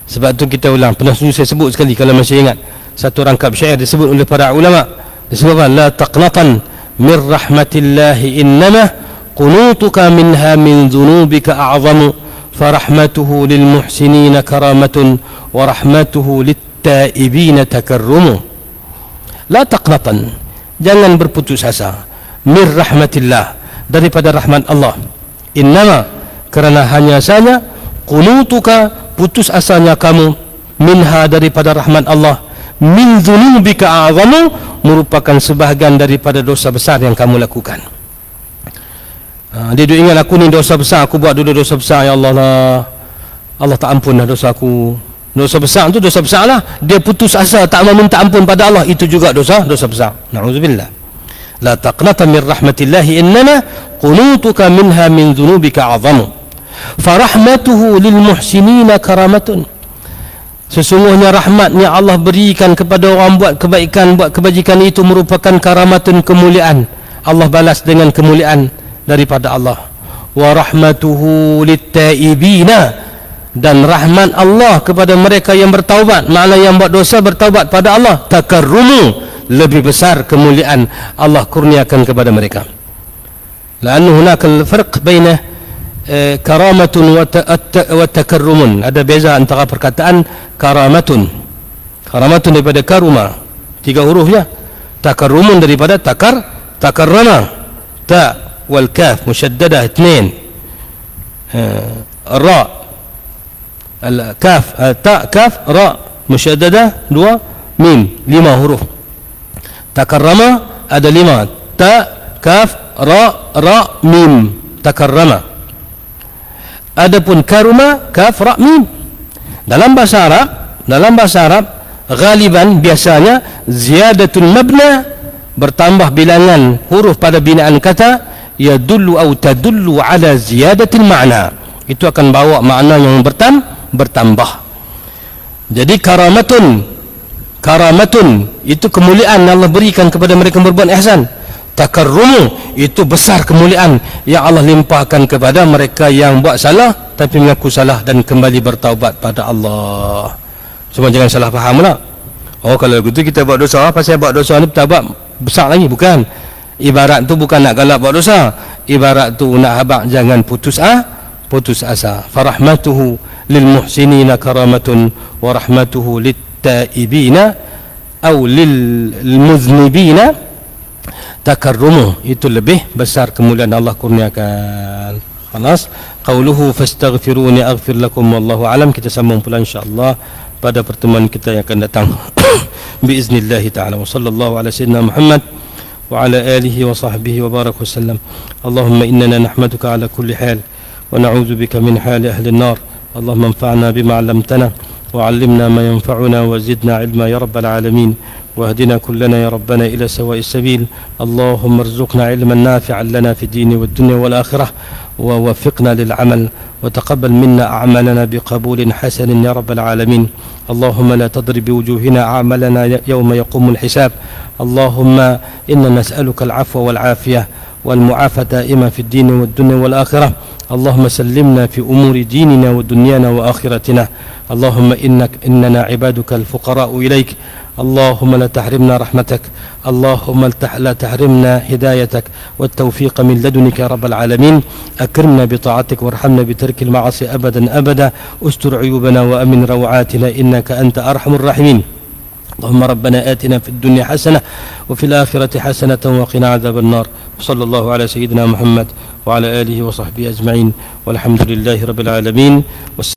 Sebab tu kita ulang, pernah saya sebut sekali kalau masih ingat, satu rangkap syair disebut oleh para ulama, disebut la taqnatan min rahmatillahi innama qunutuka minha min dhunubika a'zamu farahmatuhu lil muhsinina karamatun wa rahmatuhu lit taibina takarrumu. La taqnatan, jangan berputus asa, min rahmatillah, daripada rahmat Allah, innama, kerana hanya saja, qunutuka, putus asanya kamu, minha, daripada rahmat Allah, min dzunubika a'zamu, merupakan sebahagian daripada dosa besar yang kamu lakukan. Dia ingat aku ni dosa besar, aku buat dulu dosa besar, ya Allah lah, Allah tak ampun dah dosa aku. Dosa besar tu dosa besar lah. Dia putus asa, tak mau minta ampun pada Allah, itu juga dosa besar. Na'udzubillah. La taqnata min rahmatillahi innama qunutuka minha min dzunubika a'zamu farahmatuhu lil muhsinina karamatun, sesungguhnya rahmatnya Allah berikan kepada orang buat kebaikan, buat kebajikan itu merupakan karamatun, kemuliaan. Allah balas dengan kemuliaan daripada Allah. Wa rahmatuhu lit taibina, dan rahmat Allah kepada mereka yang bertaubat, makna yang buat dosa bertaubat pada Allah, takarrumu, lebih besar kemuliaan Allah kurniakan kepada mereka. La'anna hunaka al-farq baina karamatun wa takarrumun. Ada beza antara perkataan karamatun daripada karuma, 3 hurufnya, takarrumun daripada takarrama, ta wal kaf mushaddadah 2, ra al kaf, ta kaf, ra mushaddadah 2, mim, 5 huruf. Takarrama ada 5, ta, kaf, ra, mim, takarrama. Adapun karuma, kaf, ra, mim. Dalam bahasa Arab galiban, biasanya ziyadatul mabna, bertambah bilangan huruf pada binaan kata, yadullu atau tadullu ala ziyadatil ma'na, itu akan bawa makna yang bertambah. Jadi karamatun itu kemuliaan Allah berikan kepada mereka yang berbuat ihsan. Takarrumu itu besar kemuliaan yang Allah limpahkan kepada mereka yang buat salah tapi mengaku salah dan kembali bertaubat pada Allah. Cuma jangan salah faham lah. Oh, kalau begitu kita buat dosa, pasal buat dosa ni bertaubat besar lagi, bukan. Ibarat tu bukan nak galak buat dosa, ibarat tu nak habaq jangan putus asa. Farahmatuhu lil muhsinina karamatun wa rahmatuhu lit taibina atau lil muznibina takarrumu, itu lebih besar kemuliaan Allah kurniakan. Khalas. Qauluhu fastaghfiruni aghfir lakum wallahu alam. Kita sambung pula insyaallah pada pertemuan kita yang akan datang. Biiznillah taala. Wa sallallahu ala sayyidina Muhammad wa ala alihi wa sahbihi wa barak wasallam. Allahumma innana nahmaduka ala kulli hal wa na'udzu bika min hali ahli an-nar. Allahumma anfa'na bima 'allamtana wa 'allimna ma yanfa'una wa zidna 'ilma ya rabbal alamin. واهدنا كلنا يا ربنا إلى سواء السبيل. اللهم ارزقنا علما نافعا لنا في الدين والدنيا والآخرة ووفقنا للعمل وتقبل منا أعمالنا بقبول حسن يا رب العالمين. اللهم لا تضرب بوجوهنا أعمالنا يوم يقوم الحساب. اللهم إنا نسألك العفو والعافية والمعافاة دائما في الدين والدنيا والآخرة. اللهم سلمنا في أمور ديننا ودنيانا وآخرتنا. اللهم إننا عبادك الفقراء إليك. اللهم لا تحرمنا رحمتك. اللهم لا تحرمنا هدايتك والتوفيق من لدنك يا رب العالمين. أكرمنا بطاعتك وارحمنا بترك المعاصي أبدا أبدا. استر عيوبنا وأمن روعاتنا إنك أنت أرحم الراحمين. اللهم ربنا آتنا في الدنيا حسنة وفي الآخرة حسنة وقنا عذاب النار. صلى الله على سيدنا محمد وعلى آله وصحبه أجمعين والحمد لله رب العالمين.